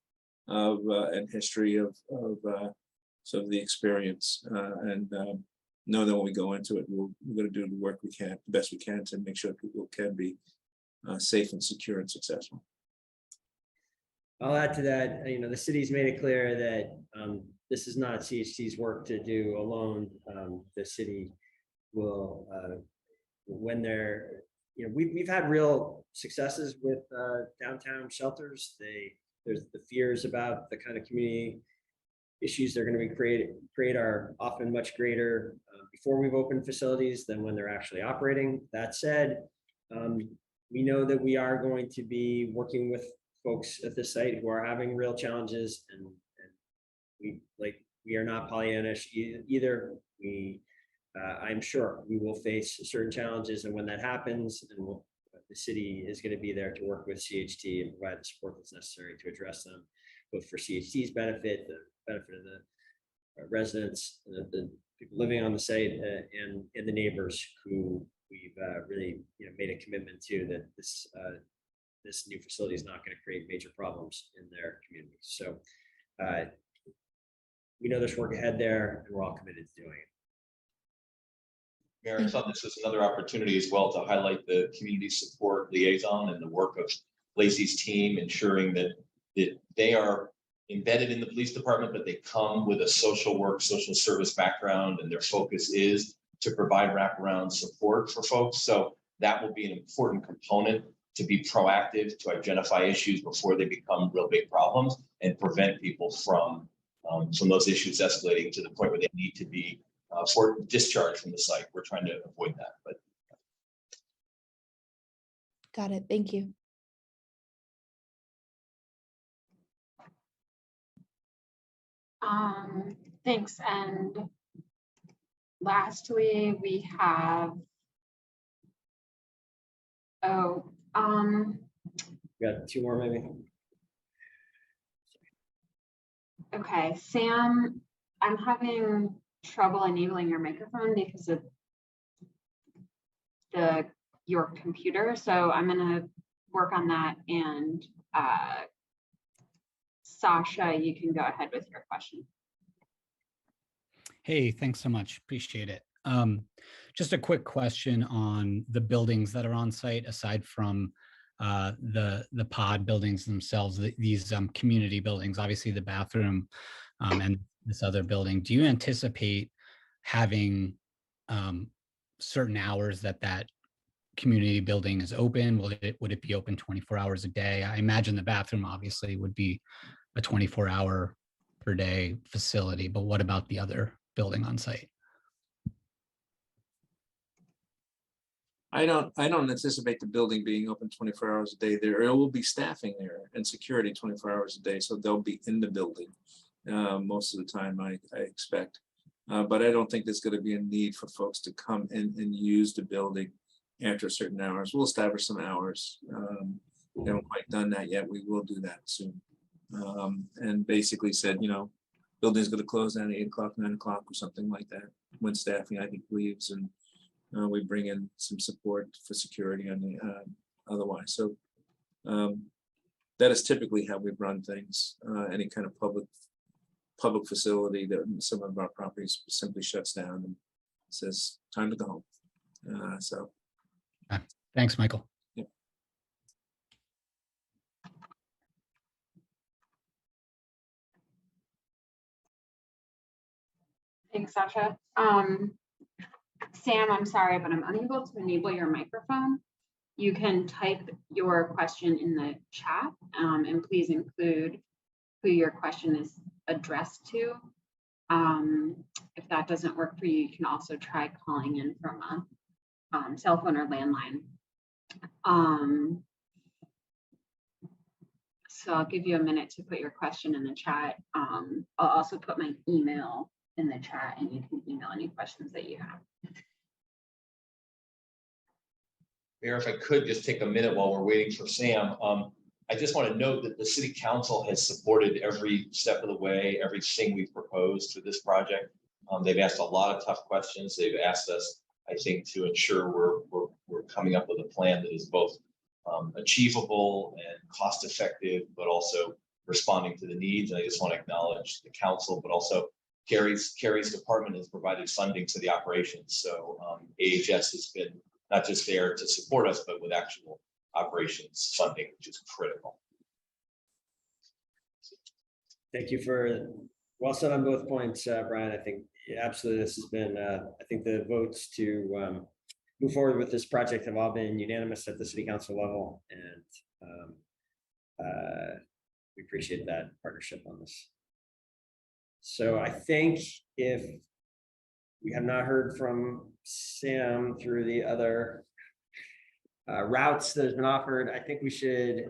of and history of sort of the experience, and know that when we go into it, we're going to do the work we can, the best we can, to make sure people can be safe and secure and successful. I'll add to that. You know, the city's made it clear that this is not CHT's work to do alone. The city will, when they're, you know, we've had real successes with downtown shelters. There's the fears about the kind of community issues they're going to be create are often much greater before we've opened facilities than when they're actually operating. That said, we know that we are going to be working with folks at this site who are having real challenges, and we are not Pollyannish either. I'm sure we will face certain challenges, and when that happens, and the city is going to be there to work with CHT and provide the support that's necessary to address them, both for CHT's benefit, the benefit of the residents, the people living on the site, and the neighbors who we've really, you know, made a commitment to, that this new facility is not going to create major problems in their communities. So we know there's work ahead there, and we're all committed to doing it. Mayor, I thought this was another opportunity as well to highlight the community support liaison and the work of Lacey's team, ensuring that they are embedded in the police department, but they come with a social work, social service background, and their focus is to provide wraparound support for folks. So that will be an important component, to be proactive, to identify issues before they become real big problems, and prevent people from those issues escalating to the point where they need to be for discharge from the site. We're trying to avoid that. But Got it. Thank you. Thanks. And lastly, we have, We got two more maybe. okay, Sam, I'm having trouble enabling your microphone because of your computer. So I'm gonna work on that, and Sasha, you can go ahead with your question. Hey, thanks so much. Appreciate it. Just a quick question on the buildings that are on site, aside from the pod buildings themselves, these community buildings, obviously the bathroom and this other building. Do you anticipate having certain hours that community building is open? Would it be open 24 hours a day? I imagine the bathroom obviously would be a 24-hour per day facility, but what about the other building on site? I don't anticipate the building being open 24 hours a day. There will be staffing there and security 24 hours a day, so they'll be in the building most of the time, I expect. But I don't think there's going to be a need for folks to come in and use the building after certain hours. We'll establish some hours. We haven't quite done that yet. We will do that soon. And basically said, you know, building's going to close down at 8 o'clock, 9 o'clock or something like that, when staffing, I think, leaves, and we bring in some support for security on the otherwise. So that is typically how we've run things. Any kind of public facility that some of our properties simply shuts down and says, time to go home. So. Thanks, Michael. Yep. Thanks, Sasha. Sam, I'm sorry, but I'm unable to enable your microphone. You can type your question in the chat, and please include who your question is addressed to. If that doesn't work for you, you can also try calling in from a cell phone or landline. So I'll give you a minute to put your question in the chat. I'll also put my email in the chat and you can email any questions that you have. Mayor, if I could just take a minute while we're waiting for Sam. I just want to note that the city council has supported every step of the way, everything we've proposed for this project. They've asked a lot of tough questions. They've asked us, I think, to ensure we're coming up with a plan that is both achievable and cost effective, but also responding to the needs. And I just want to acknowledge the council, but also Carrie's department has provided funding to the operations. So AHS has been not just there to support us, but with actual operations funding, which is critical. Thank you for, well said on both points, Brian. I think absolutely this has been, I think the votes to move forward with this project have all been unanimous at the city council level. And we appreciate that partnership on this. So I think if we have not heard from Sam through the other routes that has been offered, I think we should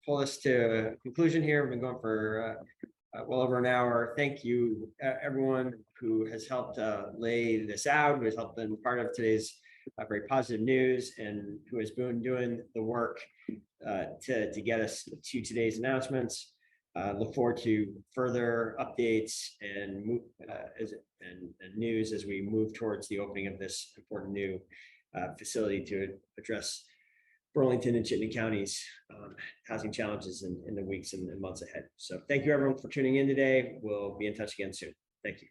pull this to a conclusion here. We've been going for well over an hour. Thank you, everyone who has helped lay this out, who has helped been part of today's very positive news, and who has been doing the work to get us to today's announcements. Look forward to further updates and news as we move towards the opening of this important new facility to address Burlington and Chittenden counties housing challenges in the weeks and months ahead. So thank you everyone for tuning in today. We'll be in touch again soon. Thank you.